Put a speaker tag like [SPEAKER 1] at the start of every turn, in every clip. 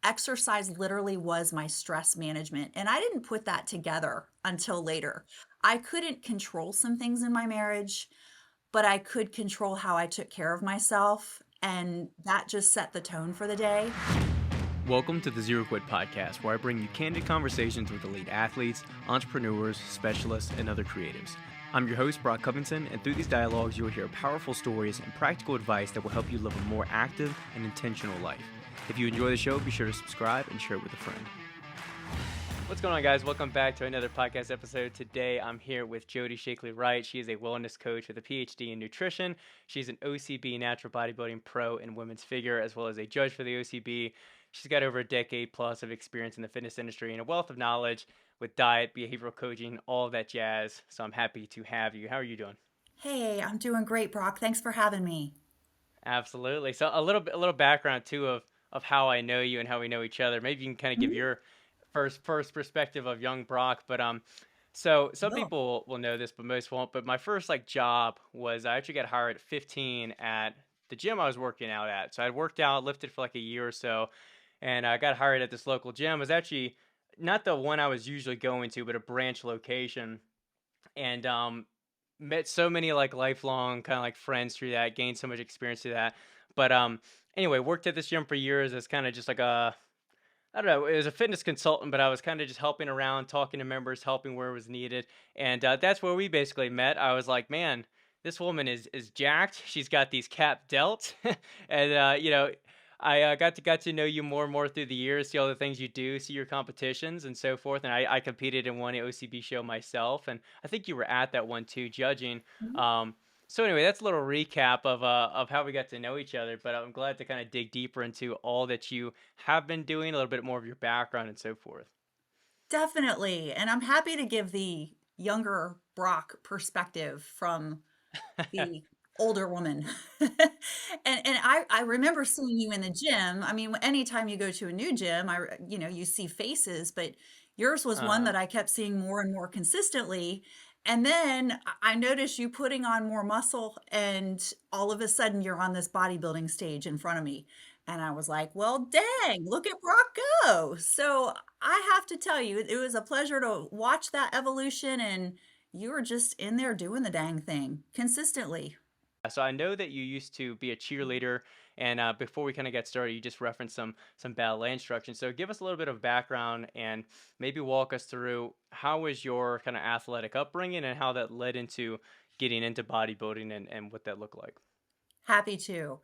[SPEAKER 1] exercise literally was my stress management. And I didn't put that together until later. I couldn't control some things in my marriage, but I could control how I took care of myself. And that just set the tone for the day.
[SPEAKER 2] Welcome to the Zero Quit Podcast, where I bring you candid conversations with elite athletes, entrepreneurs, specialists, and other creatives. I'm your host, Brock Covington, and through these dialogues, you'll hear powerful stories and practical advice that will help you live a more active and intentional life. If you enjoy the show, be sure to subscribe and share it with a friend. What's going on, guys? Welcome back to another podcast episode. Today, I'm here with Jodi Sheakley-Wright. She is a wellness coach with a PhD in nutrition. She's an OCB natural bodybuilding pro and women's figure, as well as a judge for the OCB. She's got over a decade plus of experience in the fitness industry and a wealth of knowledge with diet, behavioral coaching, all that jazz. So I'm happy to have you. How are you doing?
[SPEAKER 1] Hey, I'm doing great, Brock. Thanks for having me.
[SPEAKER 2] Absolutely. So a little background too of how I know you and how we know each other. Maybe you can kind of give
[SPEAKER 1] Mhm.
[SPEAKER 2] your first perspective of young Brock. But so some
[SPEAKER 1] No.
[SPEAKER 2] people will know this, but most won't. But my first job was I actually got hired at 15 at the gym I was working out at. So I'd worked out, lifted for like a year or so, and I got hired at this local gym. It was actually not the one I was usually going to, but a branch location. And met so many like lifelong kind of like friends through that, gained so much experience through that. But anyway, worked at this gym for years as kind of just like a I don't know, it was a fitness consultant, but I was kind of just helping around, talking to members, helping where it was needed. And that's where we basically met. I was like, man, this woman is jacked. She's got these cap delts. And I got to know you more and more through the years, see all the things you do, see your competitions and so forth. And I competed in one OCB show myself, and I think you were at that one too, judging.
[SPEAKER 1] Mhm.
[SPEAKER 2] So anyway, that's a little recap of how we got to know each other. But I'm glad to kind of dig deeper into all that you have been doing, a little bit more of your background and so forth.
[SPEAKER 1] Definitely. And I'm happy to give the younger Brock perspective from the older woman. And I remember seeing you in the gym. I mean, anytime you go to a new gym, you see faces, but yours was one
[SPEAKER 2] Uh,
[SPEAKER 1] that I kept seeing more and more consistently. And then I noticed you putting on more muscle, and all of a sudden you're on this bodybuilding stage in front of me. And I was like, well, dang, look at Brock go. So I have to tell you, it was a pleasure to watch that evolution, and you were just in there doing the dang thing consistently.
[SPEAKER 2] so I know that you used to be a cheerleader, and before we kind of get started, you just referenced some ballet instruction. So give us a little bit of background and maybe walk us through how was your kind of athletic upbringing and how that led into getting into bodybuilding and what that looked like.
[SPEAKER 1] Happy to.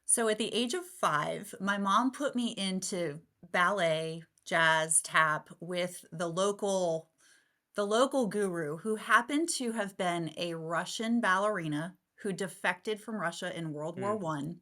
[SPEAKER 1] So at the age of 5, my mom put me into ballet, jazz, tap with the local guru who happened to have been a Russian ballerina who defected from Russia in World War
[SPEAKER 2] Mm,
[SPEAKER 1] One.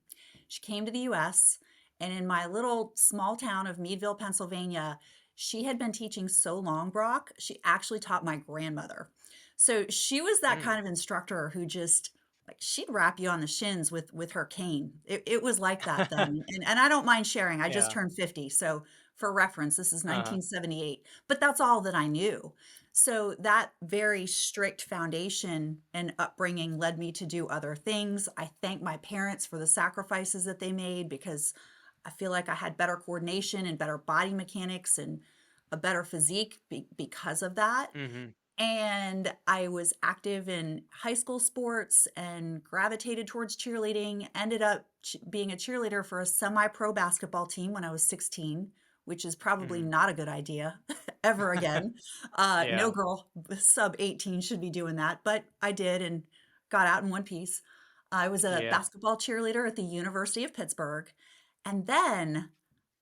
[SPEAKER 1] She came to the US, and in my little small town of Meadville, Pennsylvania, she had been teaching so long, Brock, she actually taught my grandmother. So she was that
[SPEAKER 2] mm.
[SPEAKER 1] kind of instructor who just like she'd wrap you on the shins with her cane. It was like that then. And I don't mind sharing. I just
[SPEAKER 2] Yeah.
[SPEAKER 1] turned 50. So for reference, this is
[SPEAKER 2] Uh-huh.
[SPEAKER 1] 1978. But that's all that I knew. So that very strict foundation and upbringing led me to do other things. I thank my parents for the sacrifices that they made because I feel like I had better coordination and better body mechanics and a better physique because of that.
[SPEAKER 2] Hmm.
[SPEAKER 1] And I was active in high school sports and gravitated towards cheerleading, ended up being a cheerleader for a semi-pro basketball team when I was 16, which is probably
[SPEAKER 2] Hmm.
[SPEAKER 1] not a good idea ever again. No
[SPEAKER 2] Yeah.
[SPEAKER 1] girl sub 18 should be doing that, but I did and got out in one piece. I was a
[SPEAKER 2] Yeah.
[SPEAKER 1] basketball cheerleader at the University of Pittsburgh. And then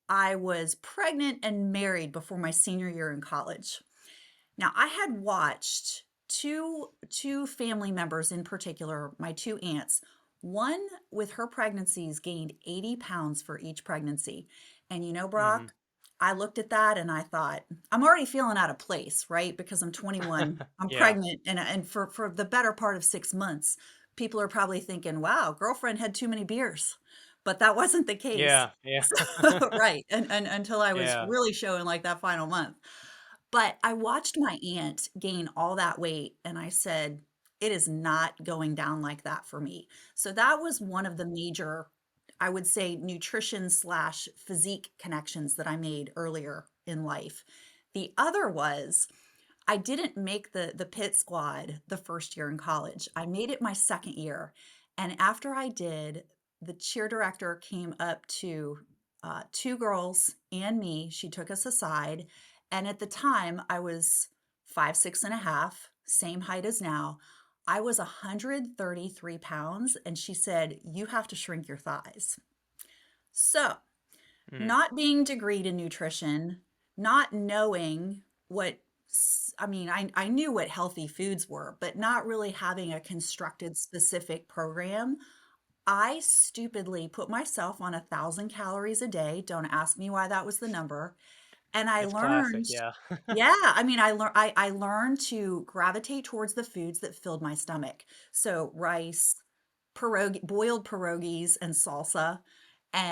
[SPEAKER 1] I was pregnant and married before my senior year in college. Now, I had watched two family members in particular, my two aunts. One with her pregnancies gained 80 pounds for each pregnancy. And
[SPEAKER 2] Hmm.
[SPEAKER 1] Brock, I looked at that and I thought, I'm already feeling out of place, right? Because I'm 21, I'm
[SPEAKER 2] Yeah.
[SPEAKER 1] pregnant, and for the better part of 6 months, people are probably thinking, wow, girlfriend had too many beers. But that wasn't the case.
[SPEAKER 2] Yeah. Yeah.
[SPEAKER 1] So, right. And until I was
[SPEAKER 2] Yeah.
[SPEAKER 1] really showing like that final month. But I watched my aunt gain all that weight, and I said, "It is not going down like that for me." So that was one of the major I would say, nutrition slash physique connections that I made earlier in life. The other was I didn't make the pit squad the first year in college. I made it my second year. And after I did, the cheer director came up to two girls and me. She took us aside. And at the time, I was 5'6.5", same height as now. I was 133 pounds. And she said, "You have to shrink your thighs." So,
[SPEAKER 2] Mm,
[SPEAKER 1] not being degreed in nutrition, not knowing what I mean, I knew what healthy foods were, but not really having a constructed specific program. I stupidly put myself on 1,000 calories a day. Don't ask me why that was the number. And I
[SPEAKER 2] it's classic,
[SPEAKER 1] learned,
[SPEAKER 2] yeah.
[SPEAKER 1] yeah, I mean, I learned to gravitate towards the foods that filled my stomach. So rice, boiled pierogies and salsa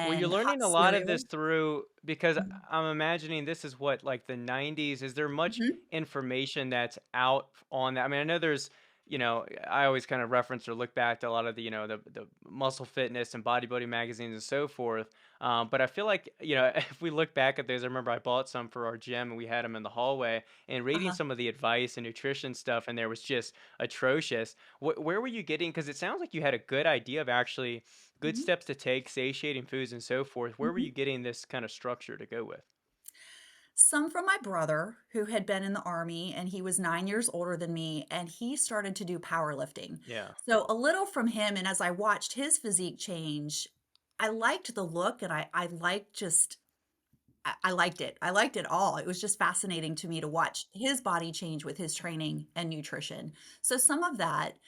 [SPEAKER 2] Well, you're
[SPEAKER 1] and hot
[SPEAKER 2] learning a lot of this
[SPEAKER 1] cereal.
[SPEAKER 2] through because
[SPEAKER 1] Mhm.
[SPEAKER 2] I'm imagining this is what, like the 90s. Is there much
[SPEAKER 1] Mhm.
[SPEAKER 2] information that's out on that? I mean, I know there's, I always kind of reference or look back to a lot of the, the muscle fitness and bodybuilding magazines and so forth. But I feel like, if we look back at those, I remember I bought some for our gym and we had them in the hallway and reading
[SPEAKER 1] Uh-huh.
[SPEAKER 2] some of the advice and nutrition stuff, and there was just atrocious. Where were you getting? Because it sounds like you had a good idea of actually good
[SPEAKER 1] Mhm.
[SPEAKER 2] steps to take, satiating foods and so forth. Where were
[SPEAKER 1] Mhm.
[SPEAKER 2] you getting this kind of structure to go with?
[SPEAKER 1] Some from my brother who had been in the army, and he was 9 years older than me, and he started to do powerlifting.
[SPEAKER 2] Yeah,
[SPEAKER 1] So a little from him, and as I watched his physique change, I liked the look and I liked just I liked it. I liked it all. It was just fascinating to me to watch his body change with his training and nutrition. So some of that,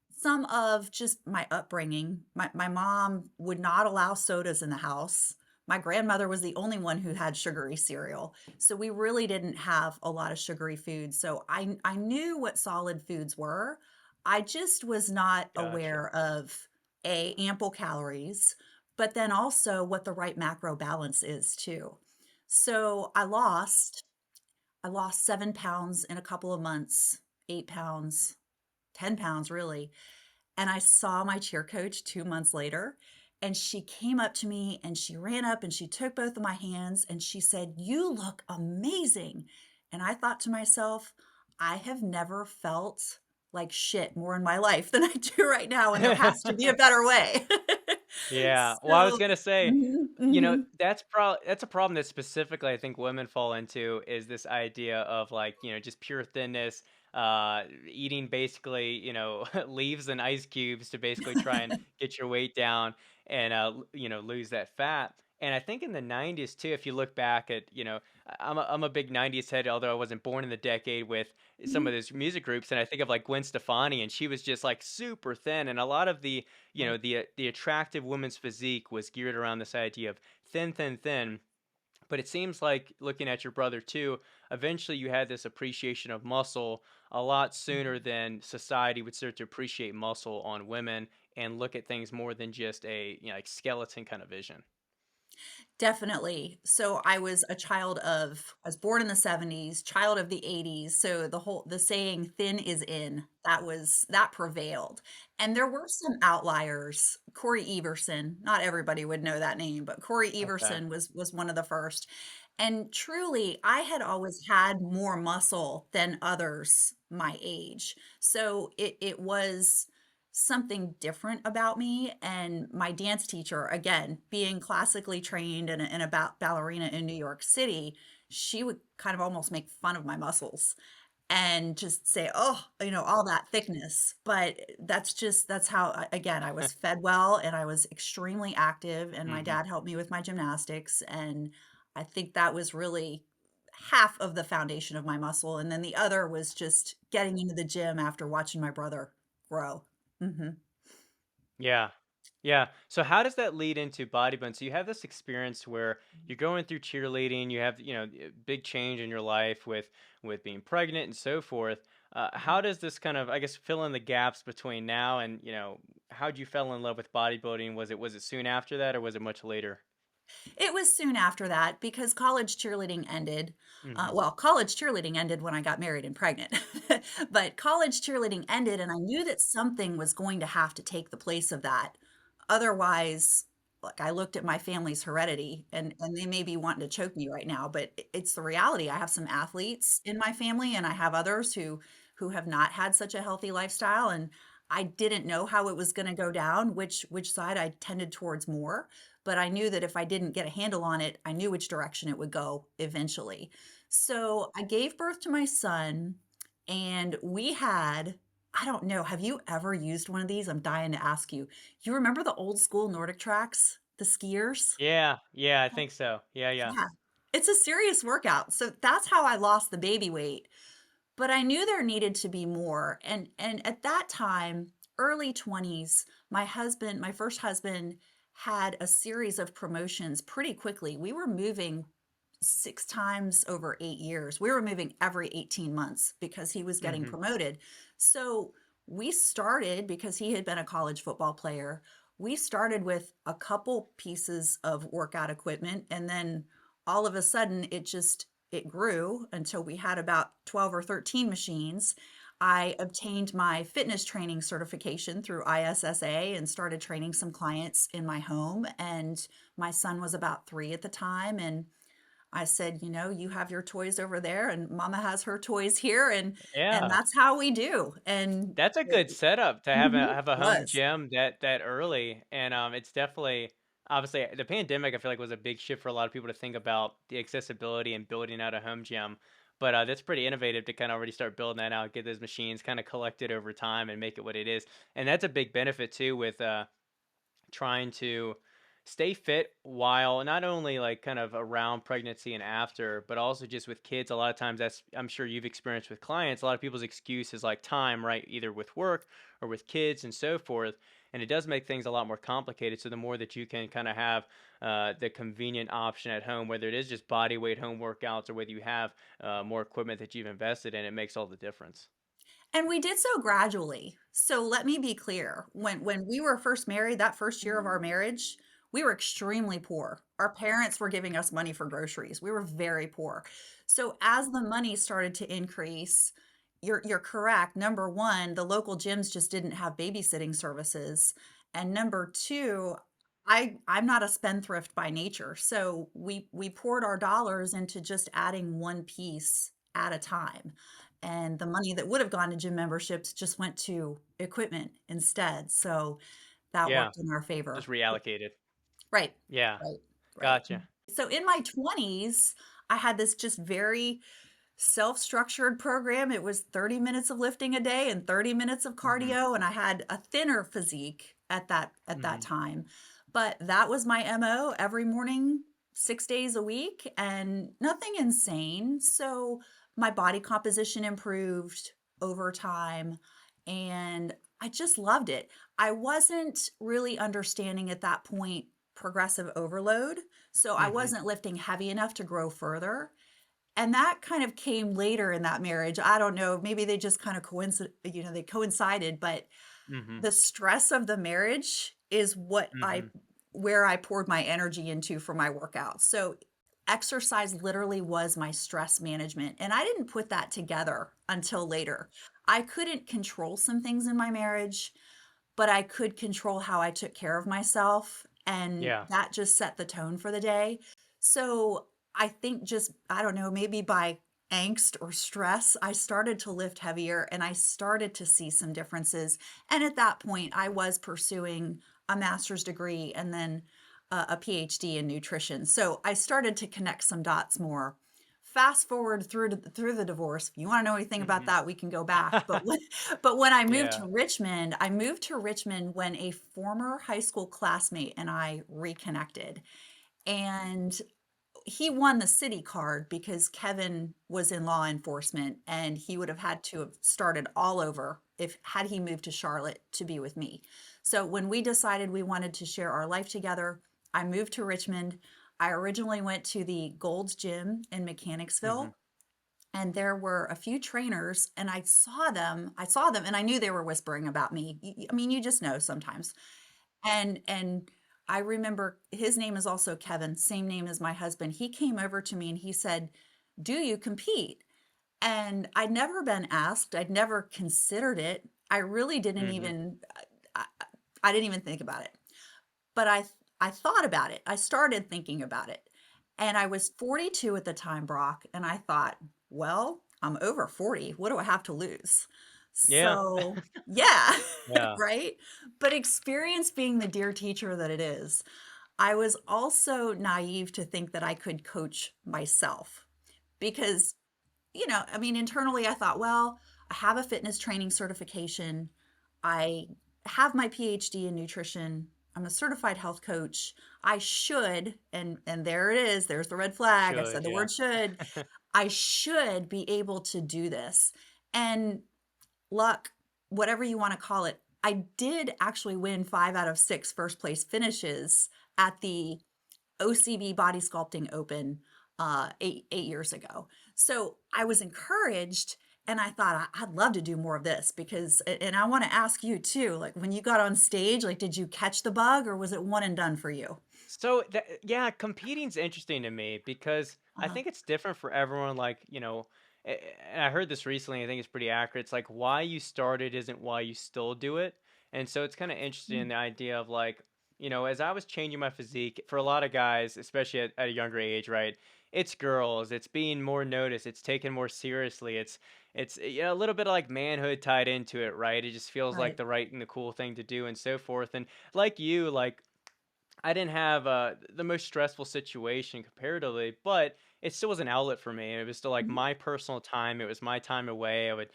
[SPEAKER 1] some of just my upbringing. My mom would not allow sodas in the house. My grandmother was the only one who had sugary cereal. So we really didn't have a lot of sugary foods. So I knew what solid foods were. I just was not
[SPEAKER 2] gotcha.
[SPEAKER 1] aware of ample calories, but then also what the right macro balance is too. So I lost 7 pounds in a couple of months, 8 pounds, 10 pounds really. And I saw my cheer coach 2 months later, and she came up to me and she ran up and she took both of my hands and she said, "You look amazing." And I thought to myself, I have never felt like shit more in my life than I do right now, and there has to be a better way.
[SPEAKER 2] Yeah. Well, I was
[SPEAKER 1] So
[SPEAKER 2] gonna say,
[SPEAKER 1] mhm, mhm,
[SPEAKER 2] that's a problem that specifically I think women fall into is this idea of like, just pure thinness, eating basically, leaves and ice cubes to basically try and get your weight down and lose that fat. And I think in the 90s too, if you look back at, I'm a big 90s head, although I wasn't born in the decade with some
[SPEAKER 1] mhm.
[SPEAKER 2] of those music groups, and I think of like Gwen Stefani, and she was just like super thin, and a lot of the
[SPEAKER 1] Right.
[SPEAKER 2] the attractive woman's physique was geared around this idea of thin, thin, thin. But it seems like looking at your brother too, eventually you had this appreciation of muscle a lot sooner
[SPEAKER 1] Mhm.
[SPEAKER 2] than society would start to appreciate muscle on women and look at things more than just a like skeleton kind of vision.
[SPEAKER 1] Definitely. So I was born in the '70s, child of the '80s. So the saying thin is in, that prevailed. And there were some outliers. Corey Everson, not everybody would know that name, but Corey
[SPEAKER 2] Okay,
[SPEAKER 1] Everson was one of the first. And truly, I had always had more muscle than others my age. So it was something different about me. And my dance teacher, again, being classically trained and a ballerina in New York City, she would kind of almost make fun of my muscles and just say, "Oh, all that thickness." But that's how, again, I was fed well and I was extremely active, and my
[SPEAKER 2] hmm,
[SPEAKER 1] dad helped me with my gymnastics. And I think that was really half of the foundation of my muscle. And then the other was just getting into the gym after watching my brother grow. Hmm.
[SPEAKER 2] yeah. Yeah. So how does that lead into bodybuilding? So you have this experience where you're going through cheerleading, you have, big change in your life with being pregnant and so forth. How does this kind of, I guess, fill in the gaps between now and, how'd you fell in love with bodybuilding? Was it soon after that or was it much later?
[SPEAKER 1] It was soon after that because college cheerleading ended.
[SPEAKER 2] Hmm.
[SPEAKER 1] Well, college cheerleading ended when I got married and pregnant, but college cheerleading ended, and I knew that something was going to have to take the place of that. Otherwise, like I looked at my family's heredity and they may be wanting to choke me right now, but it's the reality. I have some athletes in my family and I have others who have not had such a healthy lifestyle, and I didn't know how it was going to go down, which side I tended towards more, but I knew that if I didn't get a handle on it, I knew which direction it would go eventually. So I gave birth to my son, and we had, I don't know, have you ever used one of these? I'm dying to ask you. You remember the old school Nordic tracks, the skiers?
[SPEAKER 2] Yeah, yeah, I think so. Yeah, yeah.
[SPEAKER 1] Yeah. It's a serious workout. So that's how I lost the baby weight. But I knew there needed to be more. And at that time, early 20s, my first husband had a series of promotions pretty quickly. We were moving 6 times over 8 years. We were moving every 18 months because he was getting
[SPEAKER 2] Mhm.
[SPEAKER 1] promoted. So we started, because he had been a college football player, we started with a couple pieces of workout equipment, and then all of a sudden it grew until we had about 12 or 13 machines. I obtained my fitness training certification through ISSA and started training some clients in my home. And my son was about 3 at the time. And I said, you have your toys over there and mama has her toys here, and
[SPEAKER 2] Yeah.
[SPEAKER 1] that's how we do. And
[SPEAKER 2] That's a
[SPEAKER 1] it
[SPEAKER 2] good setup to
[SPEAKER 1] mhm,
[SPEAKER 2] have a home
[SPEAKER 1] was.
[SPEAKER 2] gym that early, and it's definitely obviously the pandemic. I feel like was a big shift for a lot of people to think about the accessibility and building out a home gym. But that's pretty innovative to kind of already start building that out, get those machines kind of collected over time, and make it what it is. And that's a big benefit too with trying to stay fit while not only like kind of around pregnancy and after, but also just with kids. A lot of times that's, I'm sure you've experienced with clients, a lot of people's excuse is like time, right? Either with work or with kids and so forth. And it does make things a lot more complicated. So the more that you can kind of have the convenient option at home, whether it is just body weight home workouts or whether you have more equipment that you've invested in, it makes all the difference.
[SPEAKER 1] And we did so gradually. So let me be clear. When we were first married, that first year of our marriage, we were extremely poor. Our parents were giving us money for groceries. We were very poor. So as the money started to increase, you're correct. Number one, the local gyms just didn't have babysitting services. And number two, I'm not a spendthrift by nature. So we poured our dollars into just adding one piece at a time, and the money that would have gone to gym memberships just went to equipment instead. So that
[SPEAKER 2] Yeah,
[SPEAKER 1] worked in our favor.
[SPEAKER 2] just reallocated.
[SPEAKER 1] Right,
[SPEAKER 2] Yeah,
[SPEAKER 1] right, right.
[SPEAKER 2] gotcha.
[SPEAKER 1] So in my 20s, I had this just very self-structured program. It was 30 minutes of lifting a day and 30 minutes of
[SPEAKER 2] Hmm.
[SPEAKER 1] cardio, and I had a thinner physique at that
[SPEAKER 2] Hmm.
[SPEAKER 1] time. But that was my MO every morning, 6 days a week, and nothing insane. So my body composition improved over time, and I just loved it. I wasn't really understanding at that point progressive overload, so I
[SPEAKER 2] Hmm.
[SPEAKER 1] wasn't lifting heavy enough to grow further. And that kind of came later in that marriage. I don't know, maybe they just kind of they coincided, but
[SPEAKER 2] Hmm.
[SPEAKER 1] the stress of the marriage is
[SPEAKER 2] Hmm.
[SPEAKER 1] where I poured my energy into for my workouts. So exercise literally was my stress management, and I didn't put that together until later. I couldn't control some things in my marriage, but I could control how I took care of myself, and
[SPEAKER 2] Yeah.
[SPEAKER 1] that just set the tone for the day. So, I think just, I don't know, maybe by angst or stress, I started to lift heavier and I started to see some differences. And at that point, I was pursuing a master's degree and then a PhD in nutrition. So, I started to connect some dots more. Fast forward through the divorce. If you want to know anything about
[SPEAKER 2] Hmm.
[SPEAKER 1] that, we can go back. But when
[SPEAKER 2] Yeah.
[SPEAKER 1] I moved to Richmond when a former high school classmate and I reconnected. And he won the city card because Kevin was in law enforcement and he would have had to have started all over if had he moved to Charlotte to be with me. So when we decided we wanted to share our life together, I moved to Richmond. I originally went to the Gold's Gym in
[SPEAKER 2] Hmm.
[SPEAKER 1] Mechanicsville, and there were a few trainers, and I saw them and I knew they were whispering about me. I mean, you just know sometimes. And I remember his name is also Kevin, same name as my husband. He came over to me and he said, "Do you compete?" And I'd never been asked. I'd never considered it. I really didn't
[SPEAKER 2] Hmm.
[SPEAKER 1] even I, I didn't even think about it. But I thought about it. I started thinking about it. And I was 42 at the time, Brock, and I thought, well, I'm over 40. What do I have to lose?
[SPEAKER 2] Yeah.
[SPEAKER 1] So, yeah,
[SPEAKER 2] Yeah.
[SPEAKER 1] right? But experience being the dear teacher that it is, I was also naive to think that I could coach myself because, I mean, internally I thought, well, I have a fitness training certification. I have my PhD in nutrition. I'm a certified health coach. I should, and there it is, there's the red flag. I said
[SPEAKER 2] Should,
[SPEAKER 1] the
[SPEAKER 2] yeah.
[SPEAKER 1] word should. I should be able to do this. And luck, whatever you want to call it, I did actually win 5 out of 6 first place finishes at the OCB Body Sculpting Open 8 years ago. So I was encouraged, and I thought I'd love to do more of this because, and I want to ask you too, like when you got on stage, like did you catch the bug or was it one and done for you?
[SPEAKER 2] So that, yeah, competing's interesting to me because I
[SPEAKER 1] Uh,
[SPEAKER 2] think it's different for everyone. Like, and I heard this recently. I think it's pretty accurate. It's like why you started isn't why you still do it. And so it's kind of interesting the idea of like, as I was changing my physique for a lot of guys, especially at a younger age, right? It's girls. It's being more noticed. It's taken more seriously. It's a little bit of like manhood tied into it, right? It just feels like
[SPEAKER 1] right.
[SPEAKER 2] the right and the cool thing to do and so forth. And like you, like I didn't have the most stressful situation comparatively, but it still was an outlet for me. It was still like
[SPEAKER 1] Mhm.
[SPEAKER 2] my personal time. It was my time away. I would,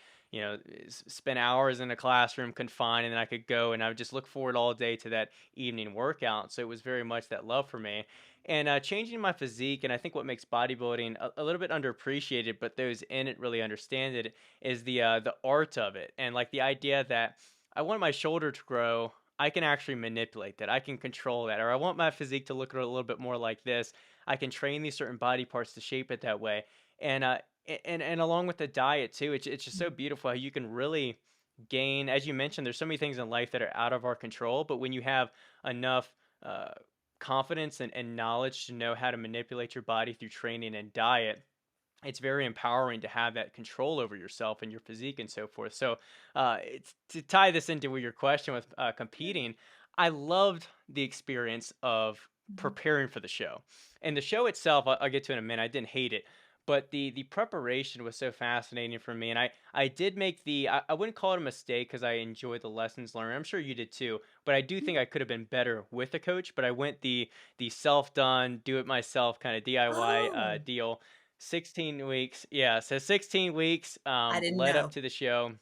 [SPEAKER 2] spend hours in a classroom confined, and then I could go and I would just look forward all day to that evening workout. So it was very much that love for me. And changing my physique, and I think what makes bodybuilding a little bit underappreciated, but those in it really understand it, is the art of it, and like the idea that I want my shoulder to grow. I can actually manipulate that. I can control that. Or I want my physique to look a little bit more like this. I can train these certain body parts to shape it that way. And and along with the diet too, it's just so beautiful how you can really gain, as you mentioned, there's so many things in life that are out of our control, but when you have enough uh, confidence and knowledge to know how to manipulate your body through training and diet, it's very empowering to have that control over yourself and your physique and so forth. So, it's, to tie this into your question with competing, I loved the experience of
[SPEAKER 1] Mhm.
[SPEAKER 2] preparing for the show, and the show itself. I'll get to in a minute. I didn't hate it, but the preparation was so fascinating for me, and I did make I wouldn't call it a mistake because I enjoyed the lessons learned. I'm sure you did too, but I do think I could have been better with a coach. But I went the self done, do it myself kind of DIY
[SPEAKER 1] Oh,
[SPEAKER 2] deal. 16 weeks. Yeah, so 16 weeks
[SPEAKER 1] I didn't
[SPEAKER 2] led up
[SPEAKER 1] know.
[SPEAKER 2] to the show.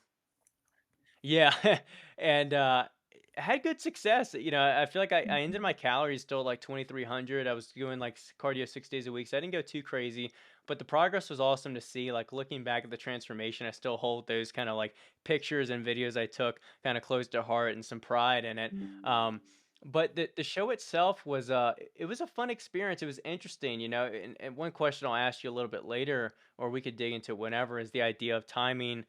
[SPEAKER 2] Yeah. And had good success. I feel like I ended my calories still at like 2300. I was doing like cardio 6 days a week. So I didn't go too crazy, but the progress was awesome to see. Like looking back at the transformation, I still hold those kind of like pictures and videos I took kind of close to heart and some pride in it.
[SPEAKER 1] Mhm.
[SPEAKER 2] Um but the show itself was it was a fun experience. It was interesting, and one question I'll ask you a little bit later, or we could dig into whenever, is the idea of timing,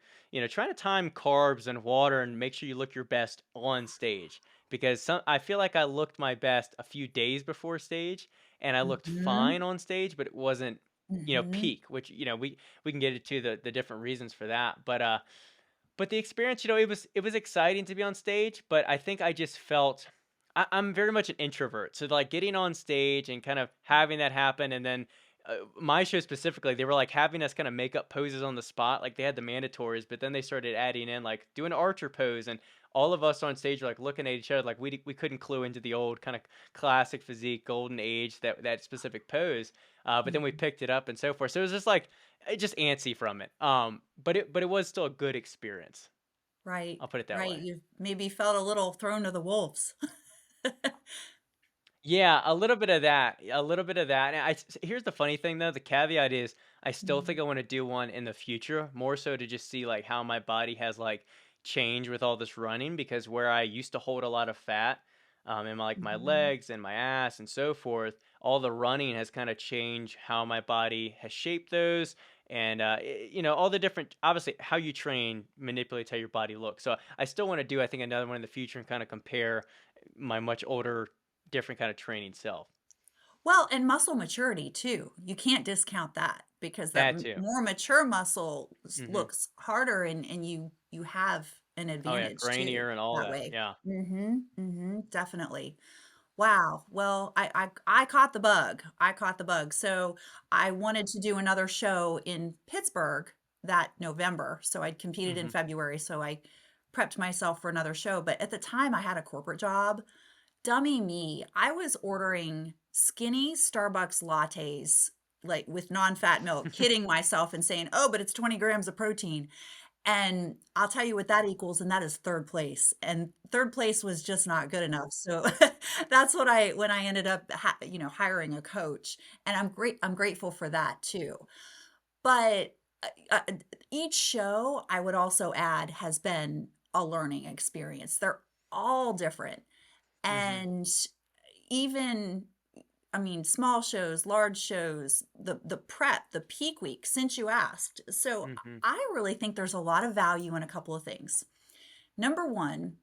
[SPEAKER 2] trying to time carbs and water and make sure you look your best on stage. Because I feel like I looked my best a few days before stage, and I looked
[SPEAKER 1] Mhm.
[SPEAKER 2] fine on stage, but it wasn't,
[SPEAKER 1] Mhm.
[SPEAKER 2] peak. Which we can get into the different reasons for that. But the experience, it was exciting to be on stage, but I think I just felt I'm very much an introvert. So like getting on stage and kind of having that happen, and then my show specifically, they were like having us kind of make up poses on the spot. Like they had the mandatories, but then they started adding in like doing an archer pose, and all of us on stage were like looking at each other like we couldn't clue into the old kind of classic physique golden age, that specific pose. But then we
[SPEAKER 1] Mhm.
[SPEAKER 2] picked it up and so forth. So it was just like just antsy from it. But it was still a good experience.
[SPEAKER 1] Right,
[SPEAKER 2] I'll put it that
[SPEAKER 1] right.
[SPEAKER 2] way.
[SPEAKER 1] You maybe felt a little thrown to the wolves.
[SPEAKER 2] Yeah, a little bit of that. A little bit of that. And here's the funny thing though, the caveat is I still think
[SPEAKER 1] Mhm.
[SPEAKER 2] I want to do one in the future, more so to just see like how my body has like changed with all this running, because where I used to hold a lot of fat in my
[SPEAKER 1] Mhm.
[SPEAKER 2] legs and my ass and so forth, all the running has kind of changed how my body has shaped those. And all the different, obviously how you train manipulates how your body looks. So I still want to do, I think, another one in the future and kind of compare my much older, different kind of training self.
[SPEAKER 1] Well, and muscle maturity too. You can't discount that because that
[SPEAKER 2] That too.
[SPEAKER 1] more mature muscle
[SPEAKER 2] Mhm.
[SPEAKER 1] looks harder and you have an
[SPEAKER 2] Oh, yeah,
[SPEAKER 1] advantage too
[SPEAKER 2] grainier and all
[SPEAKER 1] that
[SPEAKER 2] that,
[SPEAKER 1] way.
[SPEAKER 2] yeah.
[SPEAKER 1] Mhm. Mhm. Definitely. Wow. Well, I caught the bug. I caught the bug. So I wanted to do another show in Pittsburgh that November. So I'd competed in
[SPEAKER 2] Hmm.
[SPEAKER 1] February. So I prepped myself for another show. But at the time, I had a corporate job. Dummy me. I was ordering skinny Starbucks lattes, like with non-fat milk, kidding myself and saying, oh, but it's 20 grams of protein. And I'll tell you what that equals, and that is third place. And third place was just not good enough. So that's what when I ended up, hiring a coach. And I'm grateful for that too. But uh, uh, each show, I would also add, has been a learning experience. They're all different.
[SPEAKER 2] Hmm.
[SPEAKER 1] And even, I mean, small shows, large shows, the prep, the peak week, since you asked. So
[SPEAKER 2] Hmm.
[SPEAKER 1] I really think there's a lot of value in a couple of things. Number one,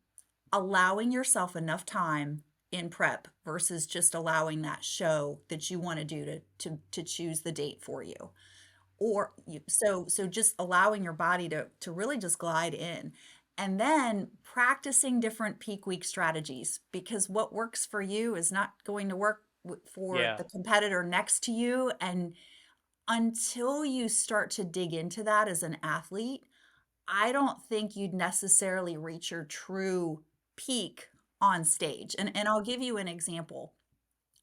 [SPEAKER 1] allowing yourself enough time in prep versus just allowing that show that you want to do to choose the date for you. Or so just allowing your body to really just glide in. And then practicing different peak week strategies, because what works for you is not going to work for
[SPEAKER 2] Yeah.
[SPEAKER 1] the competitor next to you. And until you start to dig into that as an athlete, I don't think you'd necessarily reach your true peak on stage. And I'll give you an example.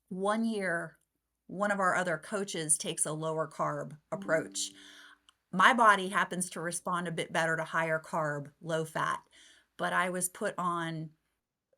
[SPEAKER 1] One year, one of our other coaches takes a lower carb approach. My body happens to respond a bit better to higher carb, low fat. But I was put on,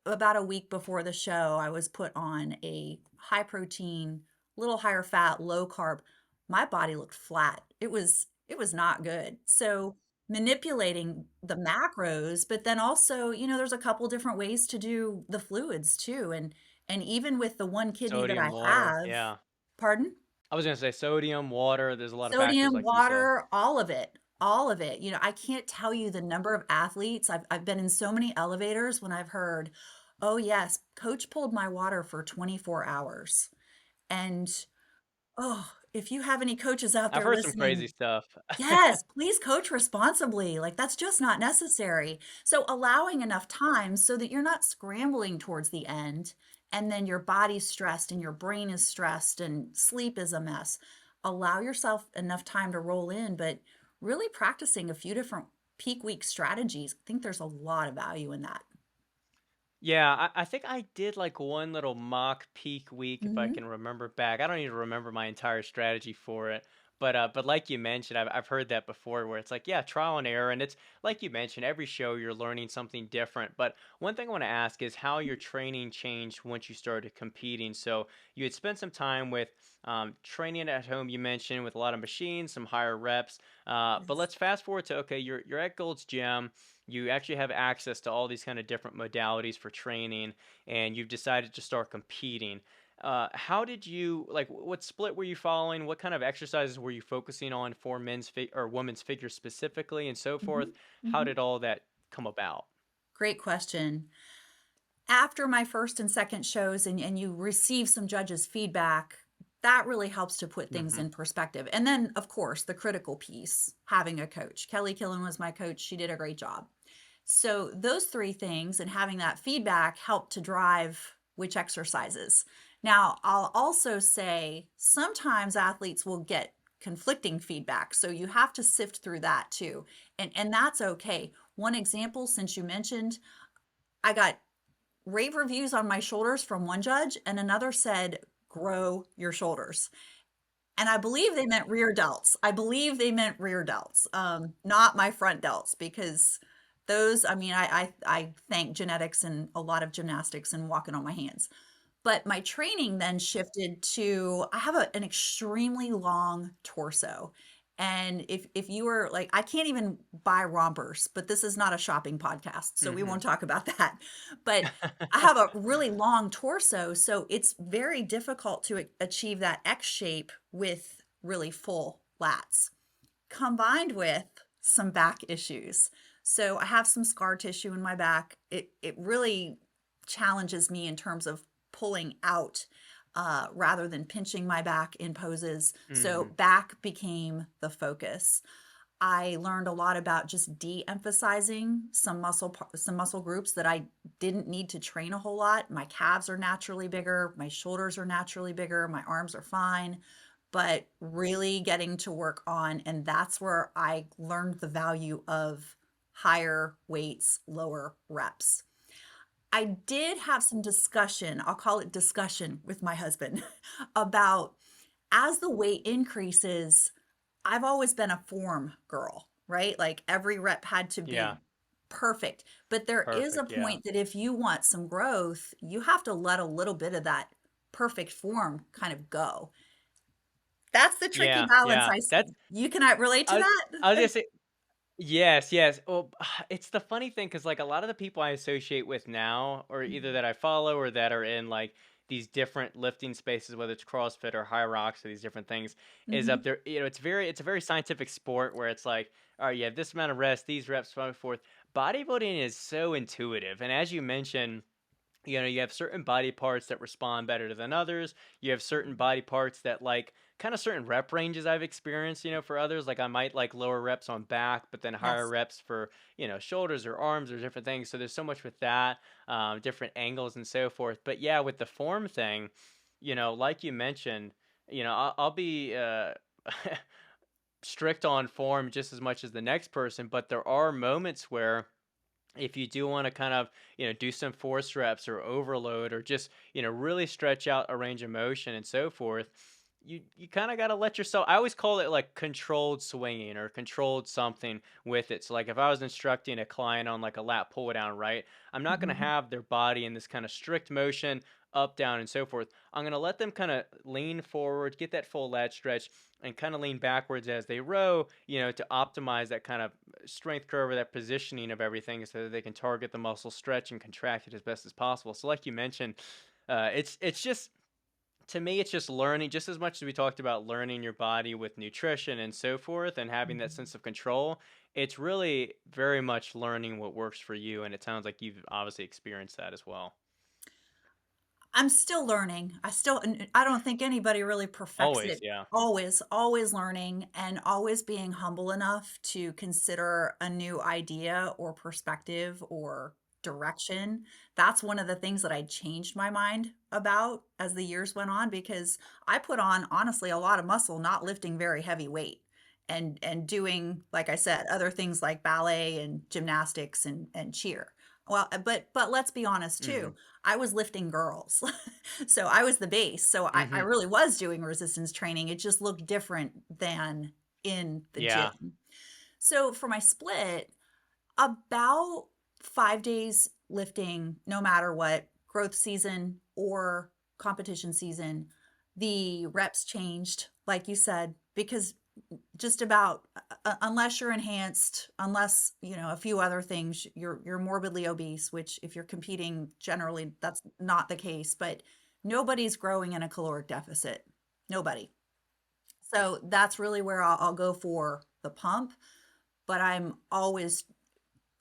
[SPEAKER 1] about a week before the show, I was put on a high protein, little higher fat, low carb. My body looked flat. It was not good. So manipulating the macros, but then also, there's a couple different ways to do the fluids too. And even with the one kidney that
[SPEAKER 2] Sodium,
[SPEAKER 1] I
[SPEAKER 2] water.
[SPEAKER 1] have,
[SPEAKER 2] Yeah.
[SPEAKER 1] pardon?
[SPEAKER 2] I was gonna say sodium, water. There's a lot of factors,
[SPEAKER 1] Sodium,
[SPEAKER 2] like you said.
[SPEAKER 1] water, all of it. All of it. I can't tell you the number of athletes. I've been in so many elevators when I've heard, "Oh yes, coach pulled my water for 24 hours." And oh, if you have any coaches out
[SPEAKER 2] I've
[SPEAKER 1] there
[SPEAKER 2] heard some crazy
[SPEAKER 1] listening,
[SPEAKER 2] stuff.
[SPEAKER 1] yes, please coach responsibly. Like that's just not necessary. So allowing enough time so that you're not scrambling towards the end and then your body's stressed and your brain is stressed and sleep is a mess. Allow yourself enough time to roll in, but really practicing a few different peak week strategies. I think there's a lot of value in that.
[SPEAKER 2] Yeah, I think I did like one little mock peak week if I
[SPEAKER 1] Hmm.
[SPEAKER 2] can remember back. I don't even remember my entire strategy for it. But like you mentioned, I've heard that before where it's like, yeah, trial and error. And it's like you mentioned, every show you're learning something different. But one thing I want to ask is how your training changed once you started competing. So you had spent some time with training at home, you mentioned, with a lot of machines, some higher reps. But
[SPEAKER 1] Yes.
[SPEAKER 2] let's fast forward to, okay, you're at Gold's Gym, you actually have access to all these kind of different modalities for training, and you've decided to start competing. How did you like? What split were you following? What kind of exercises were you focusing on for or women's figure specifically, and so
[SPEAKER 1] Hmm.
[SPEAKER 2] forth? How
[SPEAKER 1] Hmm.
[SPEAKER 2] did all that come about?
[SPEAKER 1] Great question. After my first and second shows and you receive some judges' feedback, that really helps to put things
[SPEAKER 2] Hmm.
[SPEAKER 1] in perspective. And then, of course, the critical piece, having a coach. Kelly Killen was my coach. She did a great job. So, those three things and having that feedback helped to drive which exercises. Now, I'll also say sometimes athletes will get conflicting feedback. So, you have to sift through that too. And that's okay. One example, since you mentioned, I got rave reviews on my shoulders from one judge, and another said, grow your shoulders. And I believe they meant rear delts. I believe they meant rear delts, not my front delts, because those, I mean, I thank genetics and a lot of gymnastics and walking on my hands. But my training then shifted to I have an extremely long torso. And if you were like, I can't even buy rompers, but this is not a shopping podcast, so we
[SPEAKER 2] Hmm.
[SPEAKER 1] won't talk about that. But I have a really long torso, so it's very difficult to achieve that X shape with really full lats, combined with some back issues. So I have some scar tissue in my back. It really challenges me in terms of pulling out rather than pinching my back in poses. So
[SPEAKER 2] Hmm.
[SPEAKER 1] back became the focus. I learned a lot about just de-emphasizing some muscle groups that I didn't need to train a whole lot. My calves are naturally bigger, my shoulders are naturally bigger, my arms are fine, but really getting to work on, and that's where I learned the value of higher weights, lower reps. I did have some discussion, I'll call it discussion with my husband about as the weight increases, I've always been a form girl, right? Like every rep had to
[SPEAKER 2] Yeah,
[SPEAKER 1] be perfect. But there is a
[SPEAKER 2] perfect. Yeah.
[SPEAKER 1] point that if you want some growth, you have to let a little bit of that perfect form kind of go. That's the tricky
[SPEAKER 2] Yeah,
[SPEAKER 1] balance
[SPEAKER 2] yeah.
[SPEAKER 1] I see. You cannot relate to
[SPEAKER 2] I was
[SPEAKER 1] that?
[SPEAKER 2] I was gonna say yes, yes. Well, it's the funny thing because like a lot of the people I associate with now, or either
[SPEAKER 1] Mhm.
[SPEAKER 2] that I follow or that are in like these different lifting spaces, whether it's CrossFit or High Rocks or these different things, is up
[SPEAKER 1] Mhm.
[SPEAKER 2] there. It's a very scientific sport where it's like, all right, you have this amount of rest, these reps, so on and so forth. Bodybuilding is so intuitive, and as you mentioned, you have certain body parts that respond better than others. You have certain body parts that like kind of certain rep ranges I've experienced, for others. Like I might like lower reps on back, but then higher
[SPEAKER 1] Yes.
[SPEAKER 2] reps for, shoulders or arms or different things. So there's so much with that, different angles and so forth. But yeah, with the form thing, like you mentioned, I'll be strict on form just as much as the next person, but there are moments where if you do want to kind of do some force reps or overload or just really stretch out a range of motion and so forth, you kind of got to let yourself. I always call it like controlled swinging or controlled something with it. So like if I was instructing a client on like a lat pull down, right, I'm not going to
[SPEAKER 1] Mhm.
[SPEAKER 2] have their body in this kind of strict motion up down and so forth. I'm going to let them kind of lean forward, get that full lat stretch, and kind of lean backwards as they row, to optimize that kind of strength curve or that positioning of everything so that they can target the muscle, stretch and contract it as best as possible. So like you mentioned, it's just, to me it's just learning, just as much as we talked about learning your body with nutrition and so forth and having that
[SPEAKER 1] Mhm.
[SPEAKER 2] sense of control. It's really very much learning what works for you, and it sounds like you've obviously experienced that as well.
[SPEAKER 1] I'm still learning. I don't think anybody really perfects
[SPEAKER 2] Always,
[SPEAKER 1] it.
[SPEAKER 2] yeah.
[SPEAKER 1] Always learning and always being humble enough to consider a new idea or perspective or direction. That's one of the things that I changed my mind about as the years went on because I put on honestly a lot of muscle not lifting very heavy weight and doing, like I said, other things like ballet and gymnastics and cheer. Well, but let's be honest too.
[SPEAKER 2] Mhm.
[SPEAKER 1] I was lifting girls. So I was the base. So I
[SPEAKER 2] Mhm.
[SPEAKER 1] really was doing resistance training. It just looked different than in the
[SPEAKER 2] Yeah.
[SPEAKER 1] gym. So for my split, about 5 days lifting, no matter what, growth season or competition season, the reps changed, like you said, because just about unless you're enhanced, unless a few other things, you're morbidly obese, which if you're competing, generally that's not the case. But nobody's growing in a caloric deficit. Nobody. So that's really where I'll go for the pump. But I'm always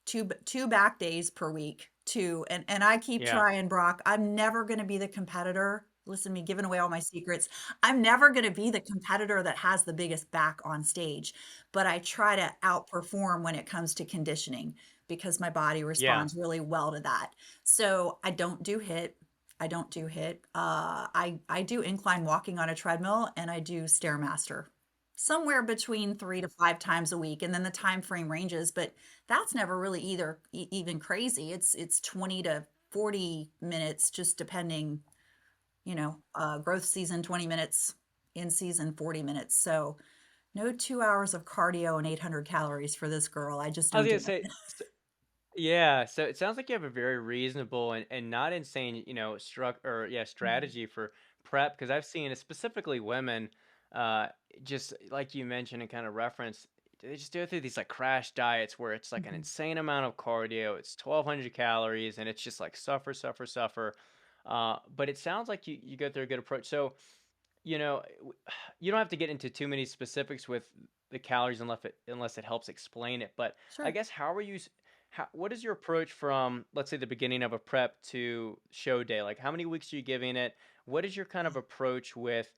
[SPEAKER 1] two back days per week, two, and I keep
[SPEAKER 2] Yeah.
[SPEAKER 1] trying, Brock. I'm never going to be the competitor. Listen to me giving away all my secrets. I'm never going to be the competitor that has the biggest back on stage, but I try to outperform when it comes to conditioning because my body
[SPEAKER 2] Yeah.
[SPEAKER 1] responds really well to that. So I don't do hit. I don't do hit. I do incline walking on a treadmill and I do stairmaster somewhere between 3 to 5 times a week, and then the time frame ranges, but that's never really either even crazy. It's 20 to 40 minutes, just depending, growth season 20 minutes, in season 40 minutes. So no 2 hours of cardio and 800 calories for this girl. I just
[SPEAKER 2] I was
[SPEAKER 1] don't do
[SPEAKER 2] gonna say,
[SPEAKER 1] it.
[SPEAKER 2] yeah, so it sounds like you have a very reasonable and not insane,
[SPEAKER 1] Mhm.
[SPEAKER 2] strategy for prep, because I've seen it specifically women, uh, just like you mentioned and kind of reference, they just go through these like crash diets where it's like an
[SPEAKER 1] Mhm.
[SPEAKER 2] insane amount of cardio, it's 1,200 calories, and it's just like suffer, suffer, suffer. But it sounds like you go through a good approach. So, you don't have to get into too many specifics with the calories unless it helps explain it. But I
[SPEAKER 1] Sure.
[SPEAKER 2] guess what is your approach from, let's say, the beginning of a prep to show day? Like how many weeks are you giving it? What is your kind of approach with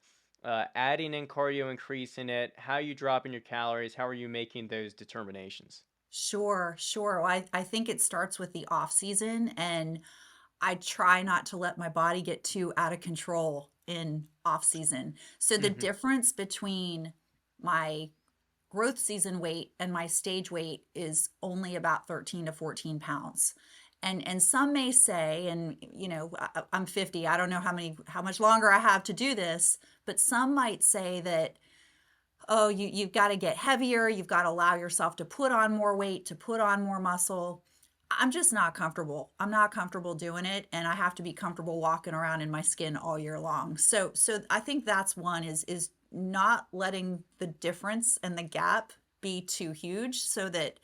[SPEAKER 2] adding in cardio, increasing it? How are you dropping your calories? How are you making those determinations?
[SPEAKER 1] Sure, sure. Well, I think it starts with the off season, and I try not to let my body get too out of control in off season. So the
[SPEAKER 2] Hmm.
[SPEAKER 1] difference between my growth season weight and my stage weight is only about 13 to 14 pounds. And some may say, and I'm 50, I don't know how much longer I have to do this, but some might say that, oh, you've got to get heavier, you've got to allow yourself to put on more weight, to put on more muscle. I'm just not comfortable. I'm not comfortable doing it, and I have to be comfortable walking around in my skin all year long. So I think that's one is not letting the difference and the gap be too huge so that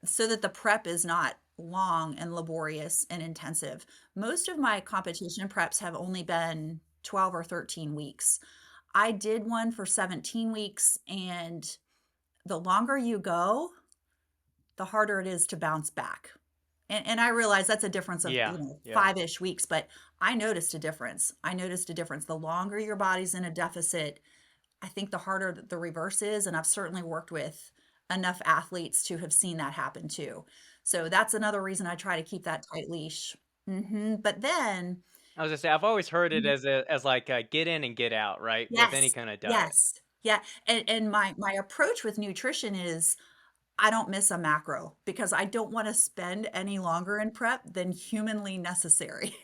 [SPEAKER 1] the prep is not long and laborious and intensive. Most of my competition preps have only been 12 or 13 weeks. I did one for 17 weeks, and the longer you go, the harder it is to bounce back. And I realize that's a difference of,
[SPEAKER 2] Yeah, yeah,
[SPEAKER 1] 5-ish weeks, but I noticed a difference. I noticed a difference. The longer your body's in a deficit, I think the harder the reverse is. And I've certainly worked with enough athletes to have seen that happen too. So that's another reason I try to keep that tight leash. But then,
[SPEAKER 2] I was gonna say I've always heard it
[SPEAKER 1] Mhm.
[SPEAKER 2] as like a get in and get out, right, with any
[SPEAKER 1] Yes,
[SPEAKER 2] kind of diet.
[SPEAKER 1] yes, yeah. And my approach with nutrition is I don't miss a macro because I don't want to spend any longer in prep than humanly necessary.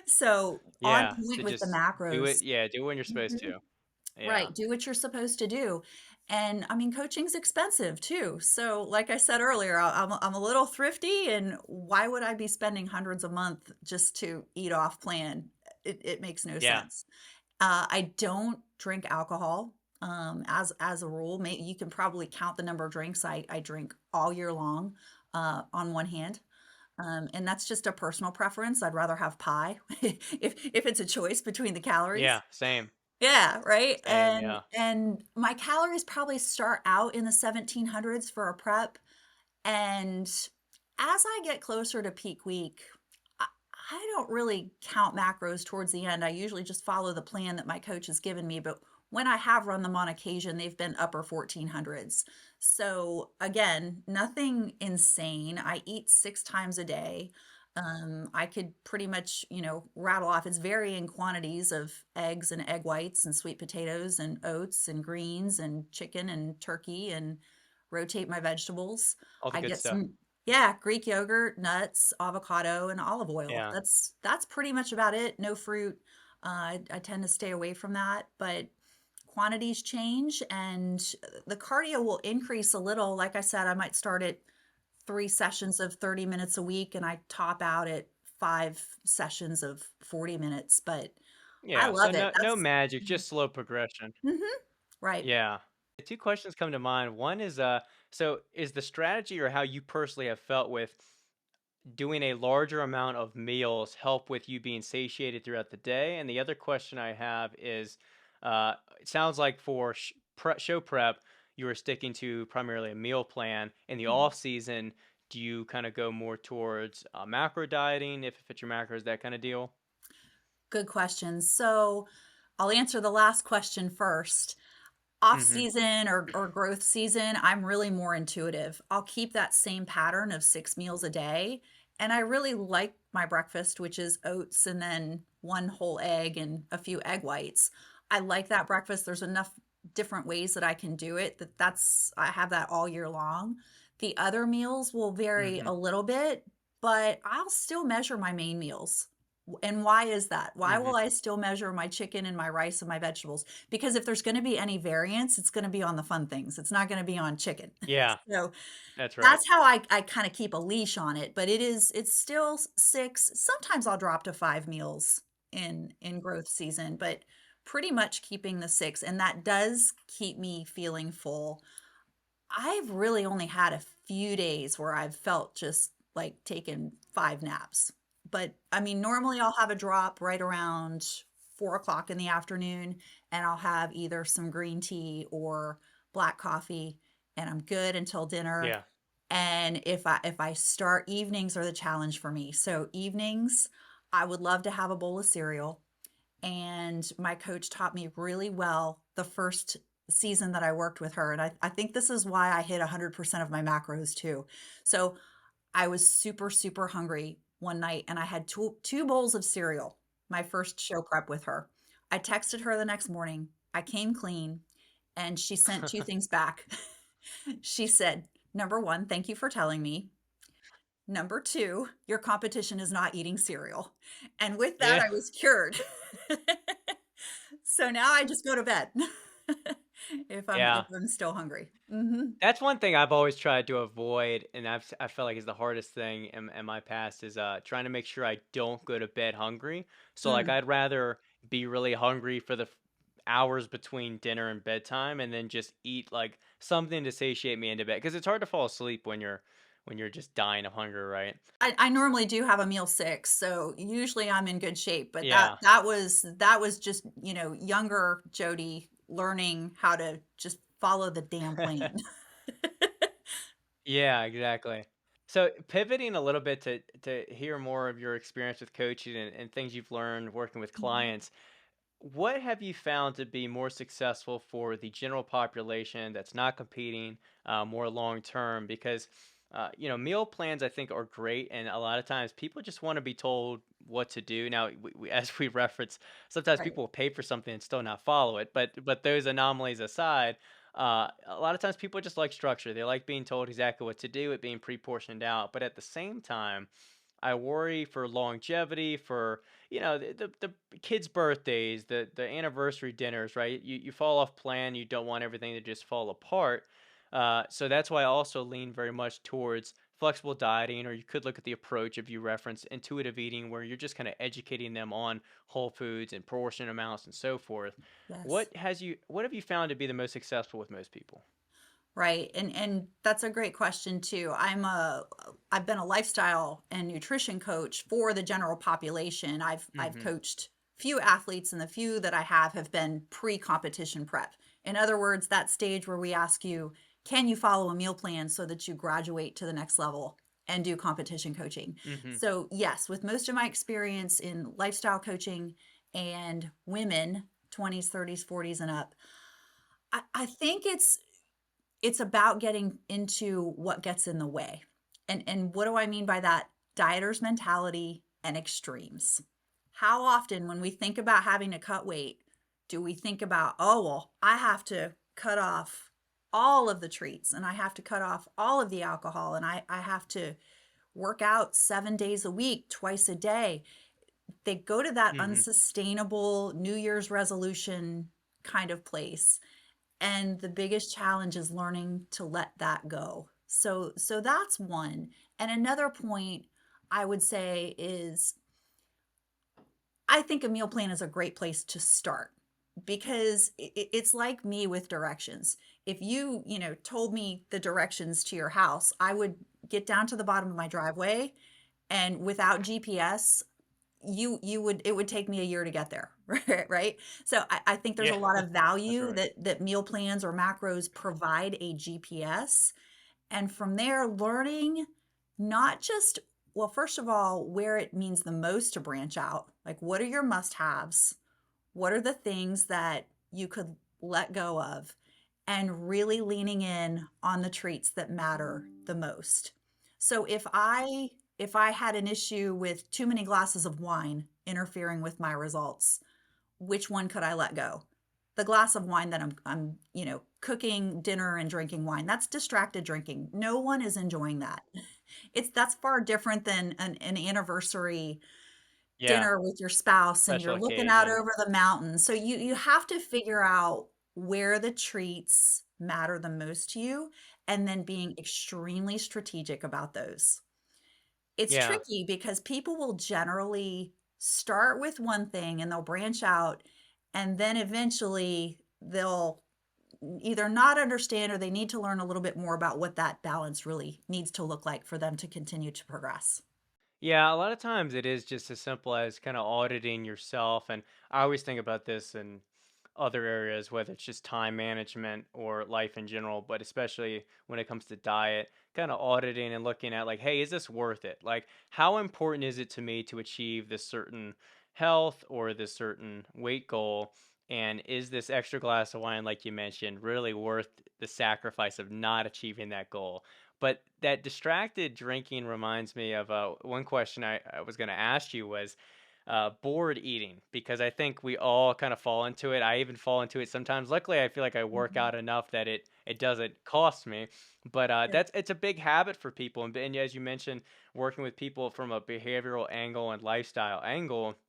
[SPEAKER 1] So on
[SPEAKER 2] Yeah,
[SPEAKER 1] point
[SPEAKER 2] to
[SPEAKER 1] with the
[SPEAKER 2] just do it.
[SPEAKER 1] macros.
[SPEAKER 2] Yeah, do when you're supposed
[SPEAKER 1] Mhm.
[SPEAKER 2] to. Yeah,
[SPEAKER 1] Right, do what you're supposed to do. And I mean, coaching's expensive too. So, like I said earlier, I'm a little thrifty, and why would I be spending hundreds a month just to eat off plan? It makes no
[SPEAKER 2] yeah.
[SPEAKER 1] sense. I don't drink alcohol, as a rule. Maybe you can probably count the number of drinks I drink all year long, on one hand. And that's just a personal preference. I'd rather have pie if it's a choice between the calories.
[SPEAKER 2] Yeah, same,
[SPEAKER 1] Yeah, right.
[SPEAKER 2] same.
[SPEAKER 1] And
[SPEAKER 2] Yeah,
[SPEAKER 1] and my calories probably start out in the 1700s for a prep. And as I get closer to peak week, I, I don't really count macros towards the end. I usually just follow the plan that my coach has given me. But when I have run them on occasion, they've been upper 1400s. So again, nothing insane. I eat 6 times a day. I could pretty much, rattle off. It's varying quantities of eggs and egg whites and sweet potatoes and oats and greens and chicken and turkey, and rotate my vegetables.
[SPEAKER 2] all the
[SPEAKER 1] I
[SPEAKER 2] good
[SPEAKER 1] get
[SPEAKER 2] stuff.
[SPEAKER 1] some, yeah, Greek yogurt, nuts, avocado, and olive oil.
[SPEAKER 2] Yeah,
[SPEAKER 1] That's pretty much about it. No fruit. I tend to stay away from that, but quantities change, and the cardio will increase a little. Like I said, I might start at 3 sessions of 30 minutes a week, and I top out at 5 sessions of 40 minutes. But I
[SPEAKER 2] yeah. So
[SPEAKER 1] love it.
[SPEAKER 2] no
[SPEAKER 1] That's
[SPEAKER 2] magic, just slow progression.
[SPEAKER 1] Mhm. Right.
[SPEAKER 2] Yeah. Two questions come to mind. One is so is the strategy or how you personally have felt with doing a larger amount of meals help with you being satiated throughout the day? And the other question I have is it sounds like for show prep, you were sticking to primarily a meal plan. In the
[SPEAKER 1] Mhm.
[SPEAKER 2] off season, do you kind of go more towards macro dieting if it fits your macros, that kind of deal?
[SPEAKER 1] Good questions. So I'll answer the last question first. Off
[SPEAKER 2] Hmm.
[SPEAKER 1] season or growth season, I'm really more intuitive. I'll keep that same pattern of 6 meals a day. And I really like my breakfast, which is oats and then one whole egg and a few egg whites. I like that breakfast. There's enough different ways that I can do it I have that all year long. The other meals will vary
[SPEAKER 2] Hmm.
[SPEAKER 1] a little bit, but I'll still measure my main meals. And why is that? Why
[SPEAKER 2] Hmm.
[SPEAKER 1] will I still measure my chicken and my rice and my vegetables? Because if there's going to be any variance, it's going to be on the fun things. It's not going to be on chicken.
[SPEAKER 2] Yeah,
[SPEAKER 1] So
[SPEAKER 2] that's right.
[SPEAKER 1] that's how I kind of keep a leash on it. But it's still six. Sometimes I'll drop to 5 meals in growth season, but pretty much keeping the six. And that does keep me feeling full. I've really only had a few days where I've felt just like taking 5 naps. But I mean, normally I'll have a drop right around 4 o'clock in the afternoon, and I'll have either some green tea or black coffee, and I'm good until dinner.
[SPEAKER 2] Yeah.
[SPEAKER 1] And if I start, evenings are the challenge for me. So evenings, I would love to have a bowl of cereal. and my coach taught me really well the first season that I worked with her. And I think this is why I hit 100% of my macros too. So I was super, super hungry one night and I had two bowls of cereal, my first show prep with her. I texted her the next morning. I came clean and she sent two things back. She said, number one, thank you for telling me. Number two, your competition is not eating cereal. And with that,
[SPEAKER 2] Yeah.
[SPEAKER 1] I was cured. So now I just go to bed if
[SPEAKER 2] Yeah.
[SPEAKER 1] I'm still hungry. Mhm.
[SPEAKER 2] That's one thing I've always tried to avoid, and I felt like is the hardest thing in my past is trying to make sure I don't go to bed hungry. So like
[SPEAKER 1] Mm.
[SPEAKER 2] I'd rather be really hungry for the hours between dinner and bedtime, and then just eat like something to satiate me into bed because it's hard to fall asleep when you're just dying of hunger, right?
[SPEAKER 1] I normally do have a meal 6, so usually I'm in good shape, but
[SPEAKER 2] Yeah.
[SPEAKER 1] that was just, younger Jody learning how to just follow the damn plan.
[SPEAKER 2] Yeah, exactly. So pivoting a little bit to hear more of your experience with coaching and things you've learned working with
[SPEAKER 1] Mhm.
[SPEAKER 2] clients. What have you found to be more successful for the general population that's not competing more long term? Because meal plans I think are great, and a lot of times people just want to be told what to do. Now, as we reference, sometimes
[SPEAKER 1] Right.
[SPEAKER 2] people will pay for something and still not follow it. But those anomalies aside, a lot of times people just like structure. They like being told exactly what to do, it being pre-portioned out. But at the same time, I worry for longevity, for the kids' birthdays, the anniversary dinners, right? You fall off plan, you don't want everything to just fall apart. So that's why I also lean very much towards flexible dieting, or you could look at the approach if you reference intuitive eating, where you're just kind of educating them on whole foods and portion amounts and so forth.
[SPEAKER 1] Yes.
[SPEAKER 2] What have you found to be the most successful with most people?
[SPEAKER 1] Right. And that's a great question too. I've been a lifestyle and nutrition coach for the general population. I've
[SPEAKER 2] Mm-hmm.
[SPEAKER 1] coached few athletes and the few that I have been pre-competition prep. In other words, that stage where we ask you, can you follow a meal plan so that you graduate to the next level and do competition coaching?
[SPEAKER 2] Mm-hmm.
[SPEAKER 1] So, yes, with most of my experience in lifestyle coaching and women 20s, 30s, 40s and up, I think it's about getting into what gets in the way. And what do I mean by that? Dieter's mentality and extremes. How often when we think about having to cut weight, do we think about, oh, well, I have to cut off all of the treats and I have to cut off all of the alcohol and I have to work out 7 days a week, twice a day. They go to that
[SPEAKER 2] Mm-hmm.
[SPEAKER 1] unsustainable New Year's resolution kind of place, and the biggest challenge is learning to let that go. So that's one. And another point I would say is I think a meal plan is a great place to start because it's like me with directions. If you told me the directions to your house, I would get down to the bottom of my driveway, and without GPS, you would it would take me a year to get there. Right? So I think there's a
[SPEAKER 2] Yeah,
[SPEAKER 1] lot of
[SPEAKER 2] that's
[SPEAKER 1] value
[SPEAKER 2] right.
[SPEAKER 1] that meal plans or macros provide a GPS. And from there, learning not just, well, first of all, where it means the most to branch out. Like, what are your must haves? What are the things that you could let go of? And really leaning in on the treats that matter the most. So if I had an issue with too many glasses of wine interfering with my results, which one could I let go? The glass of wine that I'm cooking dinner and drinking wine. That's distracted drinking. No one is enjoying that. That's far different than an anniversary
[SPEAKER 2] Yeah,
[SPEAKER 1] dinner with your spouse and
[SPEAKER 2] special
[SPEAKER 1] you're looking out
[SPEAKER 2] occasion.
[SPEAKER 1] over the mountains. So you have to figure out where the treats matter the most to you and then being extremely strategic about those. It's
[SPEAKER 2] Yeah.
[SPEAKER 1] tricky because people will generally start with one thing and they'll branch out, and then eventually they'll either not understand or they need to learn a little bit more about what that balance really needs to look like for them to continue to progress.
[SPEAKER 2] Yeah, a lot of times it is just as simple as kind of auditing yourself. And I always think about this in other areas, whether it's just time management or life in general, but especially when it comes to diet, kind of auditing and looking at like, hey, is this worth it? Like, how important is it to me to achieve this certain health or this certain weight goal? And is this extra glass of wine, like you mentioned, really worth the sacrifice of not achieving that goal? But that distracted drinking reminds me of one question I was going to ask you was bored eating, because I think we all kind of fall into it. I even fall into it sometimes. Luckily, I feel like I work
[SPEAKER 1] Mhm.
[SPEAKER 2] out enough that it doesn't cost me. But
[SPEAKER 1] Sure.
[SPEAKER 2] that's it's a big habit for people, and as you mentioned, working with people from a behavioral angle and lifestyle angle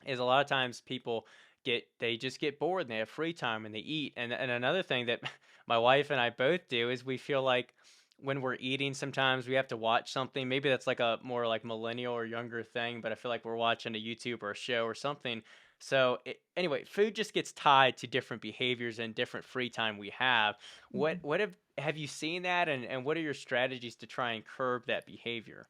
[SPEAKER 2] is a lot of times people they just get bored and they have free time and they eat. And another thing that my wife and I both do is we feel like when we're eating sometimes we have to watch something. Maybe that's like a more like millennial or younger thing, but I feel like we're watching a YouTube or a show or something. So anyway, food just gets tied to different behaviors and different free time we have.
[SPEAKER 1] Mhm.
[SPEAKER 2] What have you seen that, and what are your strategies to try and curb that behavior?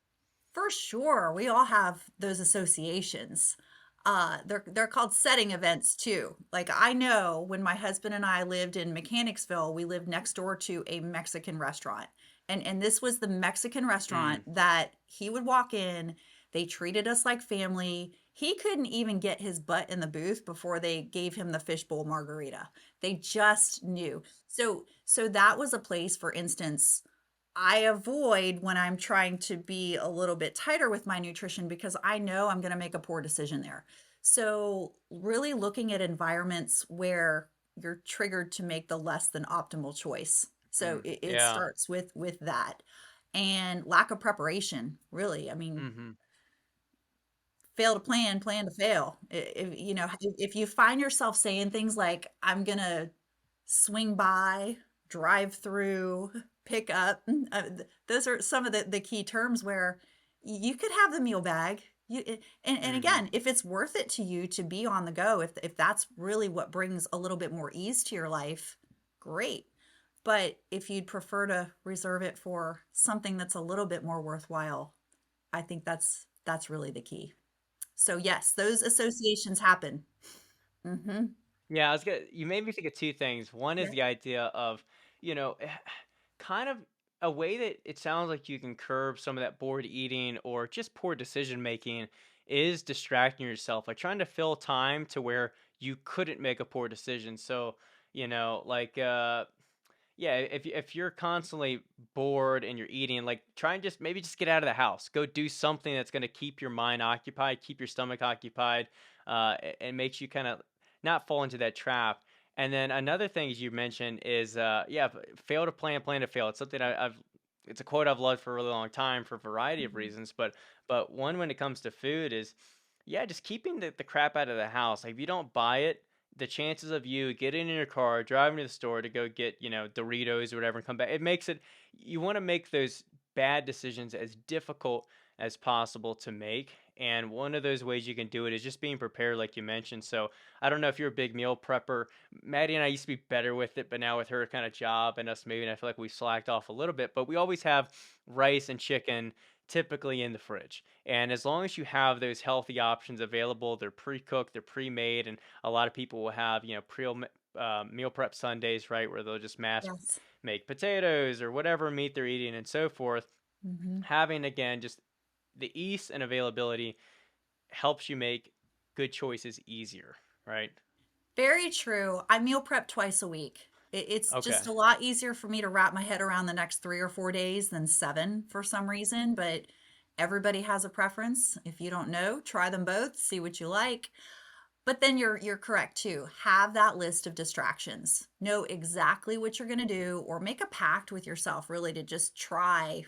[SPEAKER 1] For sure, we all have those associations. They're called setting events too. Like I know when my husband and I lived in Mechanicsville, we lived next door to a Mexican restaurant. And this was the Mexican restaurant
[SPEAKER 2] Mm,
[SPEAKER 1] that he would walk in. They treated us like family. He couldn't even get his butt in the booth before they gave him the fishbowl margarita. They just knew. So that was a place, for instance, I avoid when I'm trying to be a little bit tighter with my nutrition because I know I'm going to make a poor decision there. So, really looking at environments where you're triggered to make the less than optimal choice. So, it
[SPEAKER 2] yeah.
[SPEAKER 1] starts with that and lack of preparation, really. I mean,
[SPEAKER 2] Hmm.
[SPEAKER 1] fail to plan, plan to fail. If you find yourself saying things like, I'm going to swing by, drive through, pick up. Those are some of the key terms where you could have the meal bag. And
[SPEAKER 2] Hmm.
[SPEAKER 1] again, if it's worth it to you to be on the go, if that's really what brings a little bit more ease to your life, great. But if you'd prefer to reserve it for something that's a little bit more worthwhile, I think that's really the key. So yes, those associations happen. Mm-hmm.
[SPEAKER 2] Yeah, I was gonna. You made me think of two things. One is
[SPEAKER 1] Yeah.
[SPEAKER 2] the idea of, you know, kind of a way that it sounds like you can curb some of that bored eating or just poor decision making is distracting yourself, like trying to fill time to where you couldn't make a poor decision. So, like yeah, if you're constantly bored and you're eating, like try and just maybe just get out of the house. Go do something that's going to keep your mind occupied, keep your stomach occupied, and makes you kind of not fall into that trap. And then another thing as you mentioned is, yeah, fail to plan, plan to fail. It's something it's a quote I've loved for a really long time for a variety of
[SPEAKER 1] Mhm.
[SPEAKER 2] reasons, but one when it comes to food is, yeah, just keeping the crap out of the house. Like if you don't buy it, the chances of you getting in your car, driving to the store to go get, Doritos or whatever and come back, it makes it, you want to make those bad decisions as difficult as possible to make. And one of those ways you can do it is just being prepared, like you mentioned. So I don't know if you're a big meal prepper. Maddie and I used to be better with it, but now with her kind of job and us moving, I feel like we slacked off a little bit. But we always have rice and chicken typically in the fridge. And as long as you have those healthy options available, they're pre-cooked, they're pre-made, and a lot of people will have, meal prep Sundays, right, where they'll just mass
[SPEAKER 1] Yes.
[SPEAKER 2] make potatoes or whatever meat they're eating and so forth.
[SPEAKER 1] Mhm.
[SPEAKER 2] Having again just the ease and availability helps you make good choices easier, right?
[SPEAKER 1] Very true. I meal prep twice a week. It's
[SPEAKER 2] Okay.
[SPEAKER 1] just a lot easier for me to wrap my head around the next 3 or 4 days than seven for some reason, but everybody has a preference. If you don't know, try them both, see what you like. But then you're correct too. Have that list of distractions. Know exactly what you're going to do or make a pact with yourself really to just try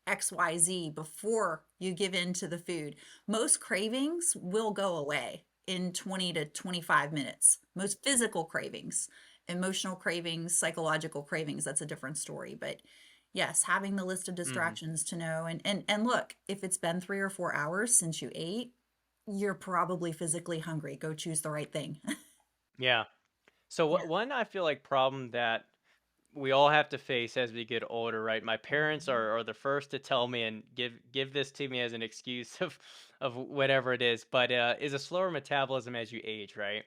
[SPEAKER 1] XYZ before you give in to the food. Most cravings will go away in 20 to 25 minutes. Most physical cravings, emotional cravings, psychological cravings, that's a different story, but yes, having the list of
[SPEAKER 2] Hmm.
[SPEAKER 1] distractions to know and look, if it's been 3 or 4 hours since you ate, you're probably physically hungry. Go choose the right thing.
[SPEAKER 2] Yeah. So
[SPEAKER 1] Yeah.
[SPEAKER 2] one I feel like problem that we all have to face as we get older, right? My parents
[SPEAKER 1] Mhm.
[SPEAKER 2] are the first to tell me and give this to me as an excuse of whatever it is, but is a slower metabolism as you age, right?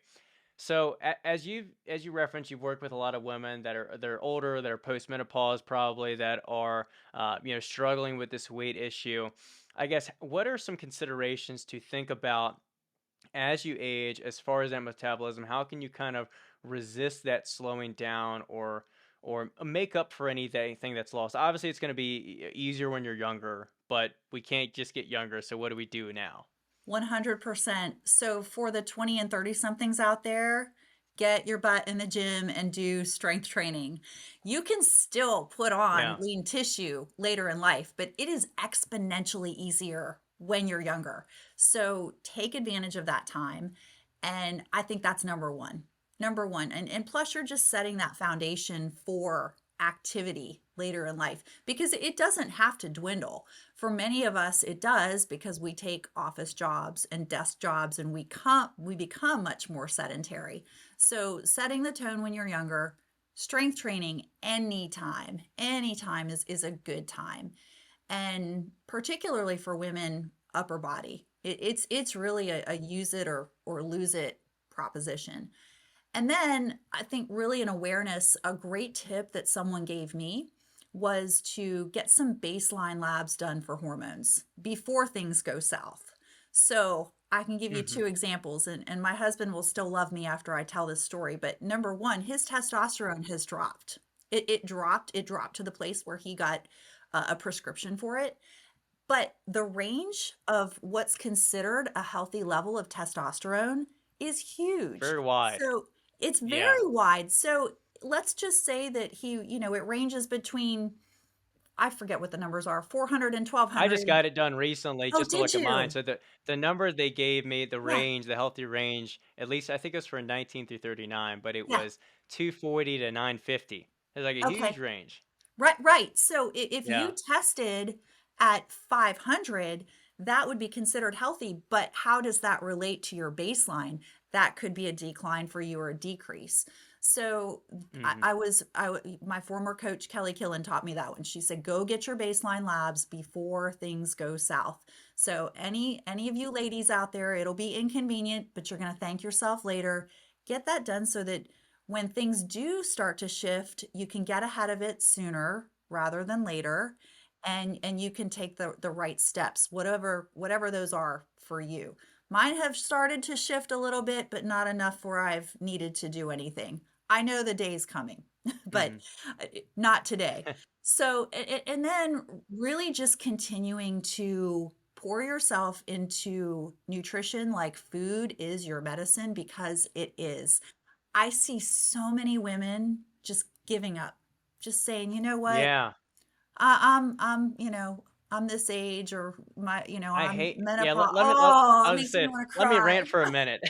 [SPEAKER 2] So as you referenced, you've worked with a lot of women that are older, that are postmenopause probably, that are struggling with this weight issue. I guess what are some considerations to think about as you age, as far as that metabolism, how can you kind of resist that slowing down, or make up for anything that's lost? Obviously, it's going to be easier when you're younger, but we can't just get younger. So what do we do now?
[SPEAKER 1] 100%. So for the 20 and 30 somethings out there, get your butt in the gym and do strength training. You can still put on
[SPEAKER 2] Yeah.
[SPEAKER 1] lean tissue later in life, but it is exponentially easier when you're younger. So take advantage of that time. And I think that's number one. Number one. And plus, you're just setting that foundation for activity later in life because it doesn't have to dwindle. For many of us, it does because we take office jobs and desk jobs and we become much more sedentary. So setting the tone when you're younger, strength training anytime is a good time. And particularly for women, upper body. It's really a use it or lose it proposition. And then I think really an awareness, a great tip that someone gave me was to get some baseline labs done for hormones before things go south. So I can give you
[SPEAKER 2] Hmm.
[SPEAKER 1] two examples, and my husband will still love me after I tell this story. But number one, his testosterone has dropped. It dropped to the place where he got a prescription for it. But the range of what's considered a healthy level of testosterone is huge.
[SPEAKER 2] Very wide.
[SPEAKER 1] So it's
[SPEAKER 2] Yeah.
[SPEAKER 1] very wide. So let's just say that it ranges between, I forget what the numbers are, 400 and
[SPEAKER 2] I just
[SPEAKER 1] 1200.
[SPEAKER 2] got it done recently
[SPEAKER 1] Oh,
[SPEAKER 2] just to
[SPEAKER 1] did
[SPEAKER 2] look at mine.
[SPEAKER 1] you?
[SPEAKER 2] So the number they gave me, the
[SPEAKER 1] Yeah.
[SPEAKER 2] range, the healthy range, at least I think it was for 19 through 39, but it
[SPEAKER 1] Yeah.
[SPEAKER 2] was 240 to 950. It's like a huge
[SPEAKER 1] Okay.
[SPEAKER 2] range.
[SPEAKER 1] Right, right. So if you
[SPEAKER 2] Yeah.
[SPEAKER 1] tested at 500, that would be considered healthy. But how does that relate to your baseline? That could be a decline for you or a decrease. So
[SPEAKER 2] Hmm.
[SPEAKER 1] my former coach, Kelly Killen, taught me that one. She said, go get your baseline labs before things go south. So any of you ladies out there, it'll be inconvenient, but you're going to thank yourself later. Get that done so that when things do start to shift, you can get ahead of it sooner rather than later, and you can take the right steps, whatever those are for you. Mine have started to shift a little bit, but not enough where I've needed to do anything. I know the day's coming, but
[SPEAKER 2] Hmm.
[SPEAKER 1] not today. So, and then really just continuing to pour yourself into nutrition like food is your medicine because it is. I see so many women just giving up, just saying, you know what,
[SPEAKER 2] Yeah.
[SPEAKER 1] I'm this age or
[SPEAKER 2] I
[SPEAKER 1] I'm
[SPEAKER 2] hate, yeah,
[SPEAKER 1] menopause.
[SPEAKER 2] I
[SPEAKER 1] Oh, it
[SPEAKER 2] was just
[SPEAKER 1] makes me
[SPEAKER 2] saying,
[SPEAKER 1] want to
[SPEAKER 2] let me
[SPEAKER 1] cry.
[SPEAKER 2] rant for a minute.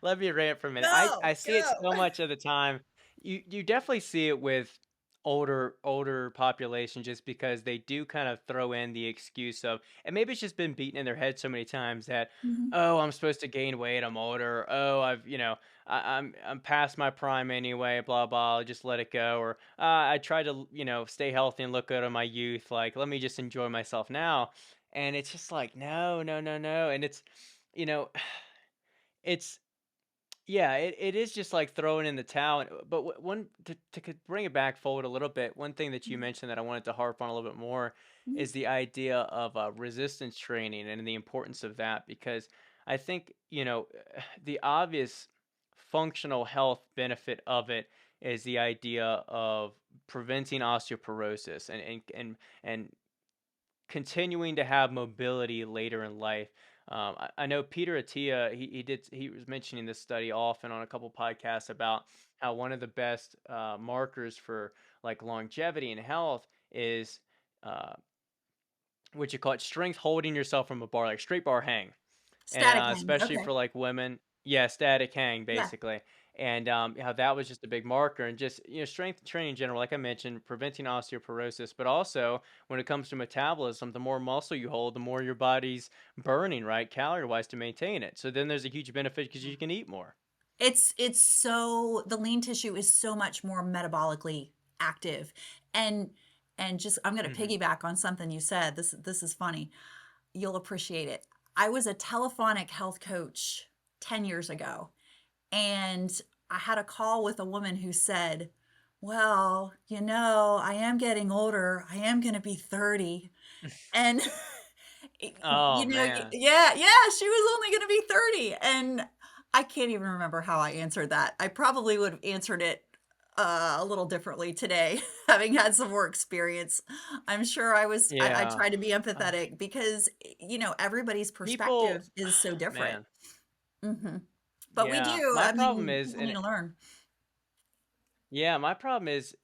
[SPEAKER 2] Let me rant for a minute. I
[SPEAKER 1] Go,
[SPEAKER 2] see it so
[SPEAKER 1] go.
[SPEAKER 2] much of the time. You definitely see it with older population just because they do kind of throw in the excuse of, and maybe it's just been beaten in their head so many times that,
[SPEAKER 1] Mhm.
[SPEAKER 2] oh, I'm supposed to gain weight, I'm older. Oh, I'm past my prime anyway, blah blah. I'll just let it go. Or I try to, stay healthy and look good in my youth. Like, let me just enjoy myself now. And it's just like, no, no, no, no. And it's, you know, it's, yeah, it is just like throwing in the towel. But one to bring it back forward a little bit, one thing that you
[SPEAKER 1] Mhm.
[SPEAKER 2] mentioned that I wanted to harp on a little bit more
[SPEAKER 1] Mhm.
[SPEAKER 2] is the idea of resistance training and the importance of that. Because I think, the obvious functional health benefit of it is the idea of preventing osteoporosis and continuing to have mobility later in life. I know Peter Attia, he was mentioning this study often on a couple podcasts about how one of the best markers for like longevity and health is uh, what you call it, strength holding yourself from a bar, like straight bar hang, and
[SPEAKER 1] Static hang.
[SPEAKER 2] especially
[SPEAKER 1] Okay.
[SPEAKER 2] for like women, yeah, static hang
[SPEAKER 1] Yeah.
[SPEAKER 2] basically. And how that was just a big marker, and just strength training in general, like I mentioned, preventing osteoporosis, but also when it comes to metabolism, the more muscle you hold, the more your body's burning, right, calorie wise, to maintain it. So then there's a huge benefit because you can eat more.
[SPEAKER 1] It's so the lean tissue is so much more metabolically active. And just I'm going to
[SPEAKER 2] Hmm.
[SPEAKER 1] piggyback on something you said. This is funny. You'll appreciate it. I was a telephonic health coach 10 years ago, and I had a call with a woman who said, "Well, I am getting older. I am going to be 30." And
[SPEAKER 2] Oh, man.
[SPEAKER 1] Yeah, yeah, she was only gonna be 30, and I can't even remember how I answered that. I probably would have answered it, a little differently today, having had some more experience. I'm sure I
[SPEAKER 2] Yeah.
[SPEAKER 1] tried to be
[SPEAKER 2] Uh,
[SPEAKER 1] empathetic because, everybody's
[SPEAKER 2] people
[SPEAKER 1] perspective is so different.
[SPEAKER 2] man.
[SPEAKER 1] Mhm. But we
[SPEAKER 2] Yeah.
[SPEAKER 1] do,
[SPEAKER 2] My
[SPEAKER 1] I
[SPEAKER 2] problem
[SPEAKER 1] mean,
[SPEAKER 2] is,
[SPEAKER 1] people need
[SPEAKER 2] and
[SPEAKER 1] to learn.
[SPEAKER 2] yeah, my problem is,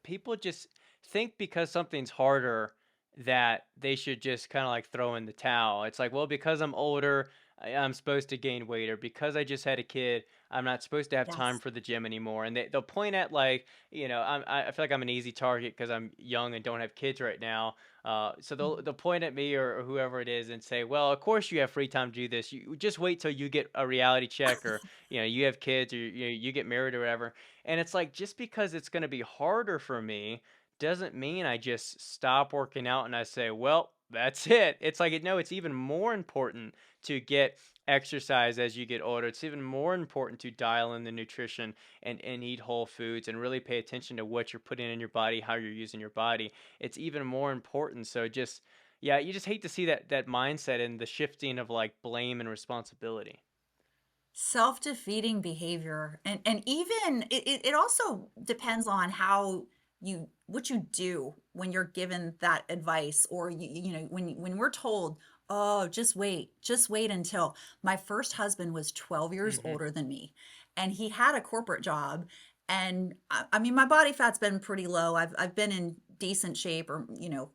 [SPEAKER 2] people just think because something's harder that they should just kind of like throw in the towel. It's like, well, because I'm older, I'm supposed to gain weight, or because I just had a kid, I'm not supposed to have time
[SPEAKER 1] Yes.
[SPEAKER 2] for the gym anymore. And they'll point at like, I feel like I'm an easy target because I'm young and don't have kids right now. So they'll point at me or whoever it is and say, well, of course you have free time to do this. You just wait till you get a reality check, or you have kids, or you get married or whatever. And it's like, just because it's going to be harder for me doesn't mean I just stop working out and I say, well, that's it. It's like, no, it's even more important to get exercise as you get older. It's even more important to dial in the nutrition and eat whole foods and really pay attention to what you're putting in your body, how you're using your body. It's even more important. So just, yeah, you just hate to see that mindset and the shifting of like blame and responsibility.
[SPEAKER 1] Self-defeating behavior, and even it also depends on how what you do when you're given that advice, or when we're told, oh, just wait until. My first husband was 12 years
[SPEAKER 2] Hmm.
[SPEAKER 1] older than me, and he had a corporate job, and I mean, my body fat's been pretty low. I've been in decent shape, or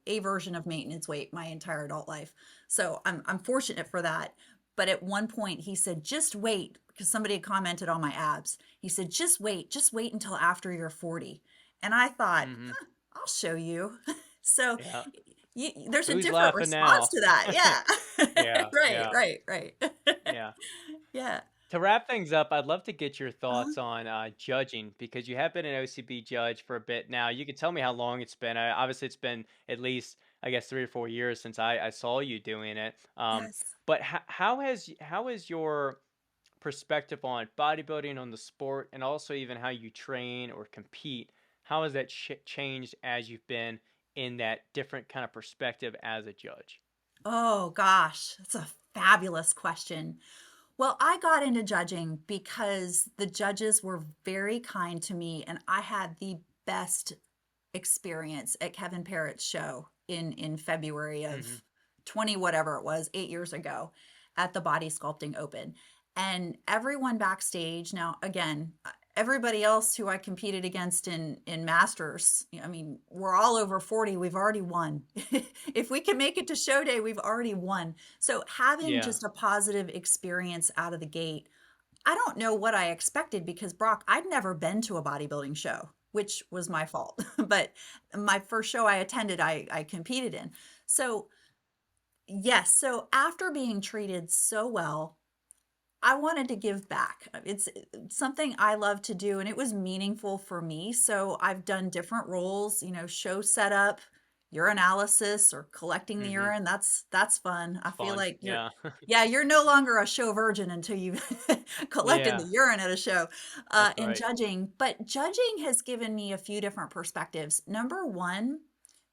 [SPEAKER 1] a version of maintenance weight my entire adult life, so I'm fortunate for that. But at one point, he said, just wait, because somebody had commented on my abs. He said, just wait until after you're 40. And I thought,
[SPEAKER 2] Hmm.
[SPEAKER 1] I'll show you. So
[SPEAKER 2] Yeah.
[SPEAKER 1] there's a
[SPEAKER 2] Who's
[SPEAKER 1] different
[SPEAKER 2] laughing
[SPEAKER 1] response
[SPEAKER 2] now?
[SPEAKER 1] to that. Yeah.
[SPEAKER 2] Yeah,
[SPEAKER 1] Right,
[SPEAKER 2] yeah,
[SPEAKER 1] right, right.
[SPEAKER 2] yeah.
[SPEAKER 1] Yeah.
[SPEAKER 2] To wrap things up, I'd love to get your
[SPEAKER 1] Uh-huh.
[SPEAKER 2] thoughts on judging, because you have been an OCB judge for a bit now. You can tell me how long it's been. Obviously, it's been at least, I guess, 3 or 4 years since I saw you doing it.
[SPEAKER 1] Yes.
[SPEAKER 2] But how has your perspective on bodybuilding, on the sport, and also even how you train or compete? How has that changed as you've been in that different kind of perspective as a judge?
[SPEAKER 1] Oh, gosh. That's a fabulous question. Well, I got into judging because the judges were very kind to me, and I had the best experience at Kevin Parrott's show in February
[SPEAKER 2] Hmm.
[SPEAKER 1] of 20 whatever it was, 8 years ago, at the Body Sculpting Open. And everyone backstage, now again, everybody else who I competed against in masters, I mean, we're all over 40, we've already won. If we can make it to show day, we've already won. So having
[SPEAKER 2] Yeah.
[SPEAKER 1] just a positive experience out of the gate, I don't know what I expected, because Brock, I'd never been to a bodybuilding show, which was my fault. But my first show I attended, I competed in. So, yes, so after being treated so well, I wanted to give back. It's something I love to do, and it was meaningful for me. So I've done different roles, show setup, urinalysis, or collecting the
[SPEAKER 2] Hmm.
[SPEAKER 1] urine. That's fun. I
[SPEAKER 2] It's
[SPEAKER 1] feel
[SPEAKER 2] fun.
[SPEAKER 1] like
[SPEAKER 2] Yeah.
[SPEAKER 1] yeah, you're no longer a show virgin until you've collected the
[SPEAKER 2] Yeah.
[SPEAKER 1] urine at a show.
[SPEAKER 2] That's
[SPEAKER 1] In
[SPEAKER 2] right.
[SPEAKER 1] judging, but judging has given me a few different perspectives. Number one,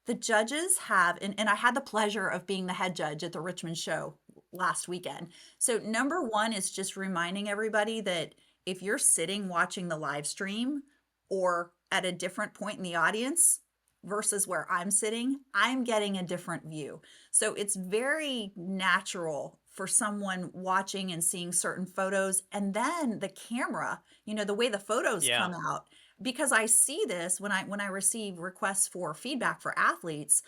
[SPEAKER 1] the judges have, and I had the pleasure of being the head judge at the Richmond show last weekend. So, number one is just reminding everybody that if you're sitting watching the live stream, or at a different point in the audience versus where I'm sitting, I'm getting a different view. So, it's very natural for someone watching and seeing certain photos, and then the camera, the way the photos
[SPEAKER 2] Yeah.
[SPEAKER 1] come out, because I see this when I receive requests for feedback for athletes.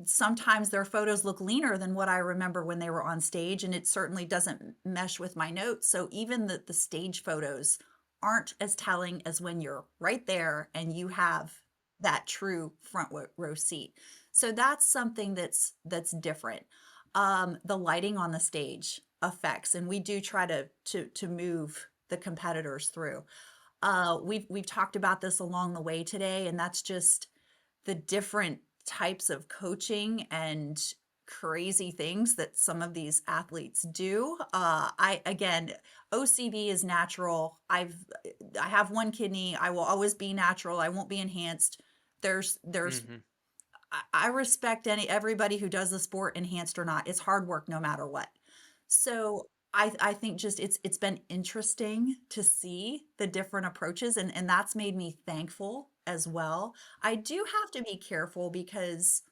[SPEAKER 1] Sometimes their photos look leaner than what I remember when they were on stage, and it certainly doesn't mesh with my notes. So even the stage photos aren't as telling as when you're right there and you have that true front row seat. So that's something that's different. The lighting on the stage affects, and we do try to move the competitors through. We've talked about this along the way today, and that's just the different types of coaching and crazy things that some of these athletes do. I again, OCB is natural. I have one kidney. I will always be natural. I won't be enhanced. There's
[SPEAKER 2] Hmm.
[SPEAKER 1] I respect everybody who does the sport, enhanced or not. It's hard work no matter what. So I think just it's been interesting to see the different approaches, and that's made me thankful as well. I do have to be careful because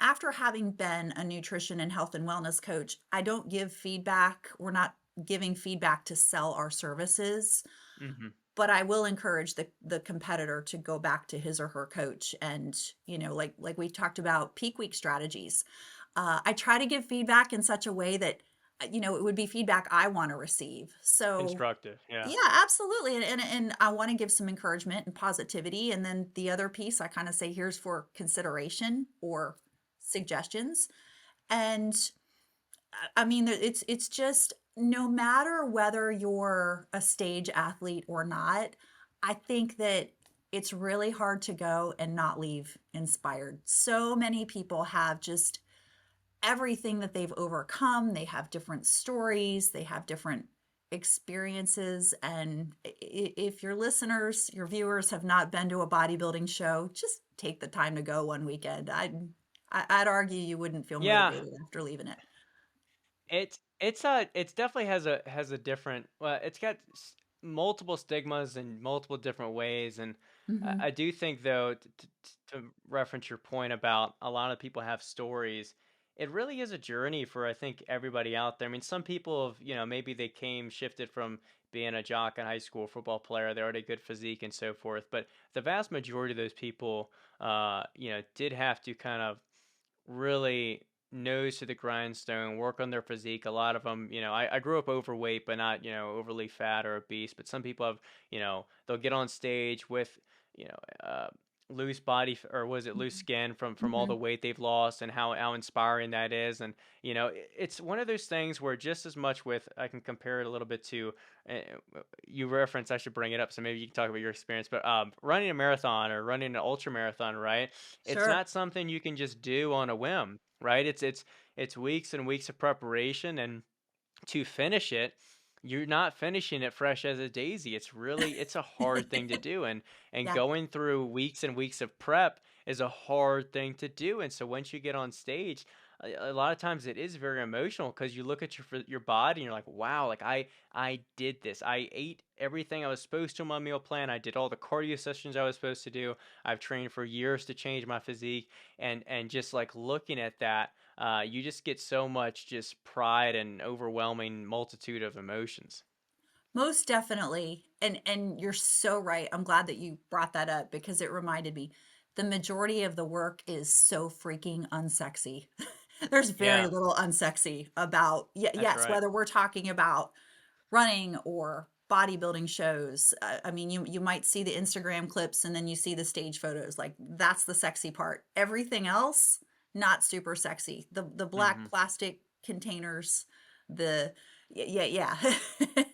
[SPEAKER 1] after having been a nutrition and health and wellness coach, I don't give feedback. We're not giving feedback to sell our services,
[SPEAKER 2] Hmm.
[SPEAKER 1] but I will encourage the competitor to go back to his or her coach and, like we talked about peak week strategies. I try to give feedback in such a way that, it would be feedback I want to receive. So
[SPEAKER 2] Constructive. Yeah.
[SPEAKER 1] yeah, absolutely. And I want to give some encouragement and positivity. And then the other piece, I kind of say, here's for consideration or suggestions. And I mean, it's just no matter whether you're a stage athlete or not, I think that it's really hard to go and not leave inspired. So many people have just everything that they've overcome. They have different stories, they have different experiences. And if your listeners, your viewers have not been to a bodybuilding show, just take the time to go one weekend. I'd argue you wouldn't feel
[SPEAKER 2] Yeah.
[SPEAKER 1] motivated after leaving it.
[SPEAKER 2] It's definitely has a different, well, it's got multiple stigmas in multiple different ways. And I
[SPEAKER 1] Hmm.
[SPEAKER 2] do think, though, to reference your point about a lot of people have stories, it really is a journey for, I think, everybody out there. I mean, some people have, maybe they shifted from being a jock in high school, football player, they're already good physique and so forth. But the vast majority of those people, did have to kind of really nose to the grindstone, work on their physique. A lot of them, I grew up overweight, but not, overly fat or obese. But some people have, they'll get on stage with, you know, loose body or was it loose skin from all the
[SPEAKER 1] Hmm.
[SPEAKER 2] weight they've lost and how inspiring that is. And, it's one of those things where just as much with, I can compare it a little bit to, uh, you reference, I should bring it up. So maybe you can talk about your experience, but running a marathon or running an ultra marathon, right? It's
[SPEAKER 1] Sure.
[SPEAKER 2] not something you can just do on a whim, right? It's weeks and weeks of preparation, and to finish it, you're not finishing it fresh as a daisy. It's a hard thing to do, and
[SPEAKER 1] Yeah.
[SPEAKER 2] going through weeks and weeks of prep is a hard thing to do. And so once you get on stage, a lot of times it is very emotional because you look at your body and you're like, wow, like I did this. I ate everything I was supposed to on my meal plan. I did all the cardio sessions I was supposed to do. I've trained for years to change my physique, and just like looking at that, you just get so much just pride and overwhelming multitude of emotions.
[SPEAKER 1] Most definitely. And you're so right. I'm glad that you brought that up because it reminded me the majority of the work is so freaking unsexy. There's very
[SPEAKER 2] Yeah,
[SPEAKER 1] little unsexy about
[SPEAKER 2] that's
[SPEAKER 1] yes,
[SPEAKER 2] right.
[SPEAKER 1] whether we're talking about running or bodybuilding shows. I mean, you might see the Instagram clips and then you see the stage photos. Like that's the sexy part. Everything else not super sexy. The black
[SPEAKER 2] Hmm.
[SPEAKER 1] plastic containers, the yeah, yeah.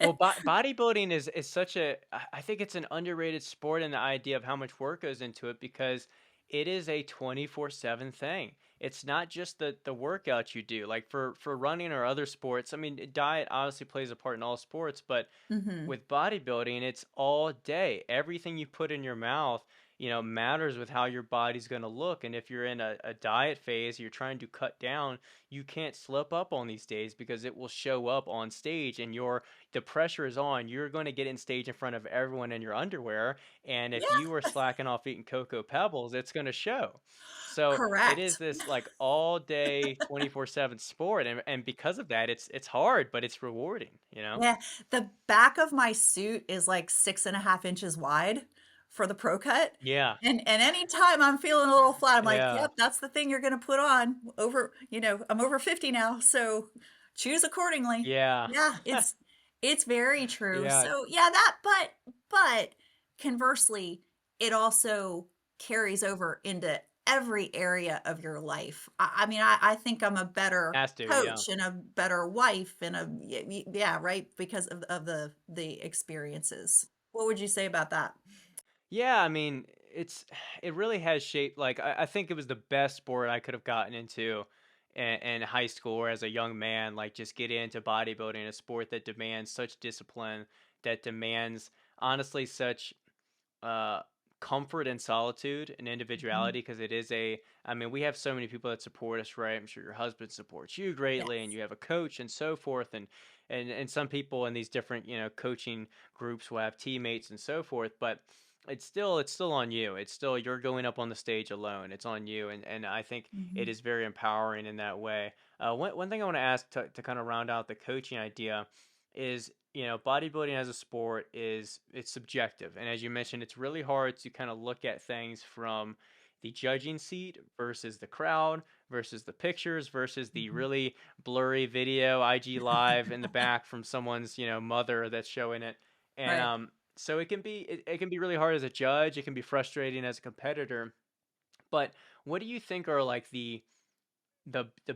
[SPEAKER 2] Well, bodybuilding is such a, I think it's an underrated sport in the idea of how much work goes into it, because it is a 24/7 thing. It's not just the workout you do. Like for running or other sports, I mean, diet obviously plays a part in all sports, but
[SPEAKER 1] Mhm.
[SPEAKER 2] with bodybuilding, it's all day. Everything you put in your mouth, matters with how your body's going to look. And if you're in a diet phase, you're trying to cut down, you can't slip up on these days because it will show up on stage, and the pressure is on. You're going to get in stage in front of everyone in your underwear. And if
[SPEAKER 1] Yeah,
[SPEAKER 2] you are slacking off eating Cocoa Pebbles, it's going to show. So it is
[SPEAKER 1] correct.
[SPEAKER 2] this like all day 24/7 sport. And because of that, it's hard, but it's rewarding.
[SPEAKER 1] Yeah, the back of my suit is like 6.5 inches wide for the pro cut.
[SPEAKER 2] Yeah.
[SPEAKER 1] And anytime I'm feeling a little flat, I'm like,
[SPEAKER 2] Yeah.
[SPEAKER 1] yep, that's the thing you're gonna put on over, I'm over 50 now, so choose accordingly.
[SPEAKER 2] Yeah.
[SPEAKER 1] Yeah, it's very true.
[SPEAKER 2] Yeah.
[SPEAKER 1] So yeah, but conversely, it also carries over into every area of your life. I mean, I think I'm a better
[SPEAKER 2] Has to, yeah.
[SPEAKER 1] coach and a better wife and yeah, right, because of the experiences. What would you say about that?
[SPEAKER 2] Yeah, I mean, it really has shaped, like, I think it was the best sport I could have gotten into in high school or as a young man, like just get into bodybuilding, a sport that demands such discipline, that demands honestly such uh comfort and solitude and
[SPEAKER 1] Mhm.
[SPEAKER 2] individuality, because it is a, I mean, we have so many people that support us, right? I'm sure your husband supports you greatly, and
[SPEAKER 1] Yes.
[SPEAKER 2] you have a coach and so forth, and some people in these different, coaching groups will have teammates and so forth, but it's still on you. It's still, you're going up on the stage alone. It's on you, and I think it
[SPEAKER 1] Mhm.
[SPEAKER 2] is very empowering in that way. One thing I want to ask to kind of round out the coaching idea is, bodybuilding as a sport is, it's subjective, and as you mentioned, it's really hard to kind of look at things from the judging seat versus the crowd versus the pictures versus the
[SPEAKER 1] Mhm.
[SPEAKER 2] really blurry video IG live in the back from someone's, mother that's showing it. And
[SPEAKER 1] Right.
[SPEAKER 2] so it can be really hard as a judge, it can be frustrating as a competitor. But what do you think are like the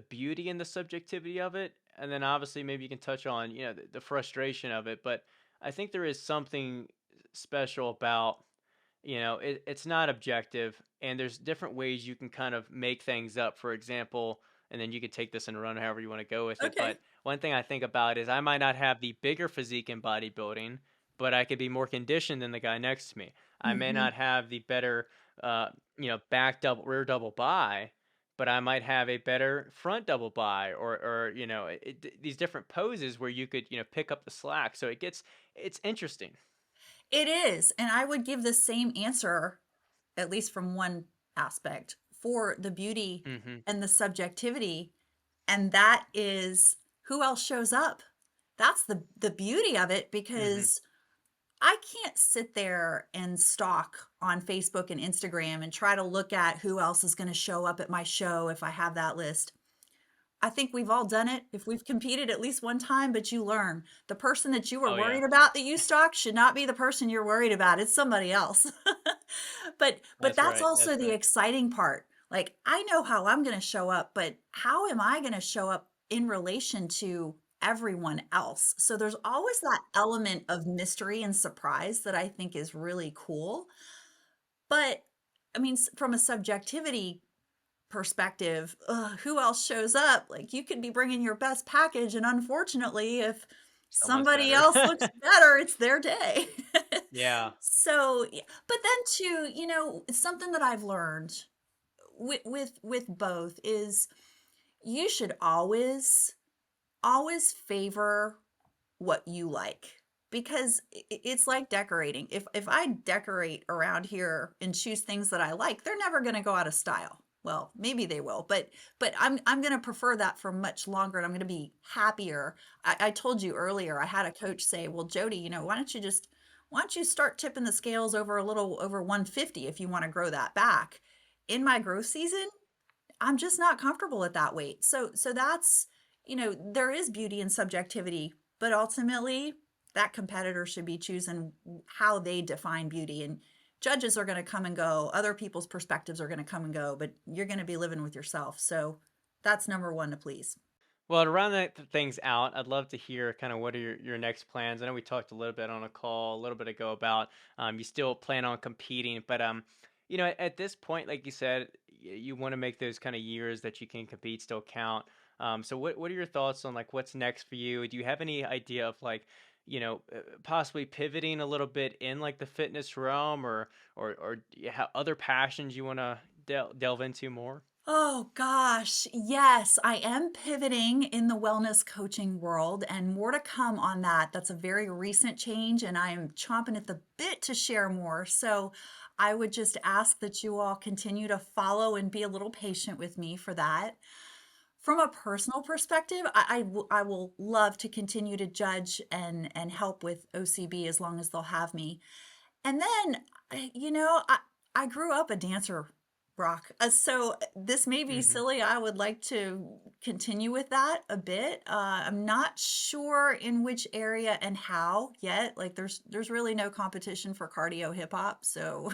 [SPEAKER 2] beauty and the subjectivity of it? And then obviously maybe you can touch on, the frustration of it, but I think there is something special about, it's not objective, and there's different ways you can kind of make things up. For example, and then you could take this and run however you want to go with it,
[SPEAKER 1] Okay.
[SPEAKER 2] but one thing I think about is I might not have the bigger physique in bodybuilding, but I could be more conditioned than the guy next to me. I may
[SPEAKER 1] Mhm.
[SPEAKER 2] not have the better back double, rear double by, but I might have a better front double by, or these different poses where you could, pick up the slack. So it's interesting.
[SPEAKER 1] It is, and I would give the same answer, at least from one aspect, for the beauty
[SPEAKER 2] Mhm.
[SPEAKER 1] and the subjectivity, and that is who else shows up. That's the beauty of it,
[SPEAKER 2] Mhm.
[SPEAKER 1] because I can't sit there and stalk on Facebook and Instagram and try to look at who else is gonna show up at my show if I have that list. I think we've all done it if we've competed at least one time, but you learn. The person that you were
[SPEAKER 2] Oh yeah.
[SPEAKER 1] worried about that you stalked should not be the person you're worried about. It's somebody else. But
[SPEAKER 2] That's
[SPEAKER 1] that's
[SPEAKER 2] right.
[SPEAKER 1] also
[SPEAKER 2] That's
[SPEAKER 1] the
[SPEAKER 2] right.
[SPEAKER 1] exciting part. Like, I know how I'm gonna show up, but how am I gonna show up in relation to everyone else? So there's always that element of mystery and surprise that I think is really cool. But I mean, from a subjectivity perspective, who else shows up? Like, you could be bringing your best package, and unfortunately, if
[SPEAKER 2] Someone's
[SPEAKER 1] somebody
[SPEAKER 2] better.
[SPEAKER 1] else looks better, it's their day.
[SPEAKER 2] Yeah.
[SPEAKER 1] So, but then too, it's something that I've learned with both is you should always favor what you like, because it's like decorating. If I decorate around here and choose things that I like, they're never going to go out of style. Well, maybe they will, but I'm going to prefer that for much longer, and I'm going to be happier. I told you earlier, I had a coach say, "Well, Jodi, why don't you start tipping the scales over a little over 150 if you want to grow that back?" In my growth season, I'm just not comfortable at that weight. So that's, there is beauty in subjectivity, but ultimately that competitor should be choosing how they define beauty, and judges are going to come and go. Other people's perspectives are going to come and go, but you're going to be living with yourself. So that's number one to please.
[SPEAKER 2] Well, to round things out, I'd love to hear kind of what are your next plans. I know we talked a little bit on a call a little bit ago about you still plan on competing, but at this point, like you said, you want to make those kind of years that you can compete still count. So what are your thoughts on like what's next for you? Do you have any idea of like possibly pivoting a little bit in like the fitness realm, or do you have other passions you want to delve into more?
[SPEAKER 1] Oh gosh, yes, I am pivoting in the wellness coaching world, and more to come on that. That's a very recent change, and I am chomping at the bit to share more. So I would just ask that you all continue to follow and be a little patient with me for that. From a personal perspective, I will love to continue to judge and help with OCB as long as they'll have me. And then, I grew up a dancer, Brock. So this may be
[SPEAKER 2] Hmm.
[SPEAKER 1] silly. I would like to continue with that a bit. I'm not sure in which area and how yet. Like, there's really no competition for cardio hip hop, so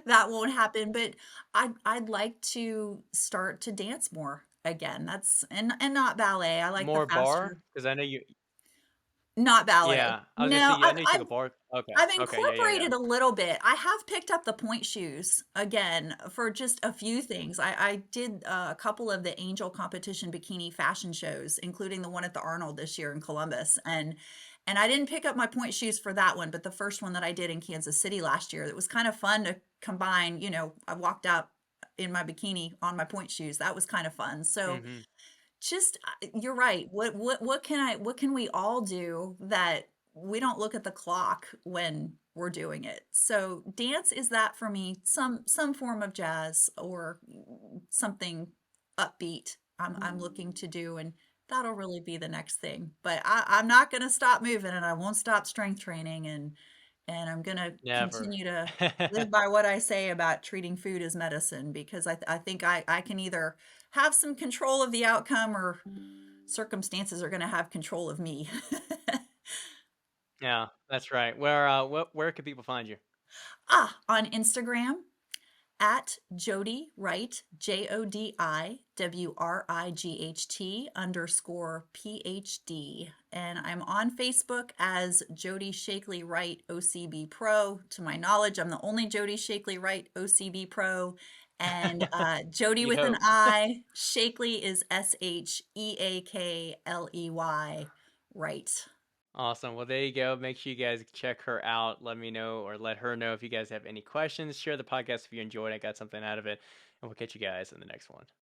[SPEAKER 1] that won't happen. But I'd like to start to dance more again. That's and not ballet. I like the
[SPEAKER 2] More bar?
[SPEAKER 1] faster,
[SPEAKER 2] Because I know you.
[SPEAKER 1] not ballet.
[SPEAKER 2] Yeah, I was gonna say,
[SPEAKER 1] No,
[SPEAKER 2] yeah, I know you took
[SPEAKER 1] I've
[SPEAKER 2] a bar. Okay,
[SPEAKER 1] I've
[SPEAKER 2] okay, yeah, yeah, yeah.
[SPEAKER 1] incorporated a little bit. I have picked up the point shoes again for just a few things. I did a couple of the Angel competition bikini fashion shows, including the one at the Arnold this year in Columbus, And I didn't pick up my point shoes for that one, but the first one that I did in Kansas City last year, it was kind of fun to combine, I walked out in my bikini on my point shoes. That was kind of fun. So
[SPEAKER 2] Hmm.
[SPEAKER 1] just you're right. What can we all do that we don't look at the clock when we're doing it? So dance is that for me, some form of jazz or something upbeat I'm looking to do, and that'll really be the next thing. But I'm not gonna stop moving, and I won't stop strength training, and I'm gonna
[SPEAKER 2] Never.
[SPEAKER 1] continue to live by what I say about treating food as medicine, because I think I can either have some control of the outcome, or circumstances are gonna have control of me.
[SPEAKER 2] Yeah, that's right. Where can people find you?
[SPEAKER 1] On Instagram at Jodi Wright, JODIWRIGHT _ And I'm on Facebook as Jodi Sheakley-Wright OCB Pro. To my knowledge, I'm the only Jodi Sheakley-Wright OCB Pro. And Jodi
[SPEAKER 2] You'd
[SPEAKER 1] with an
[SPEAKER 2] hope.
[SPEAKER 1] I, Sheakley is Sheakley, right.
[SPEAKER 2] Awesome. Well, there you go. Make sure you guys check her out. Let me know or let her know if you guys have any questions. Share the podcast if you enjoyed it, got something out of it, and we'll catch you guys in the next one.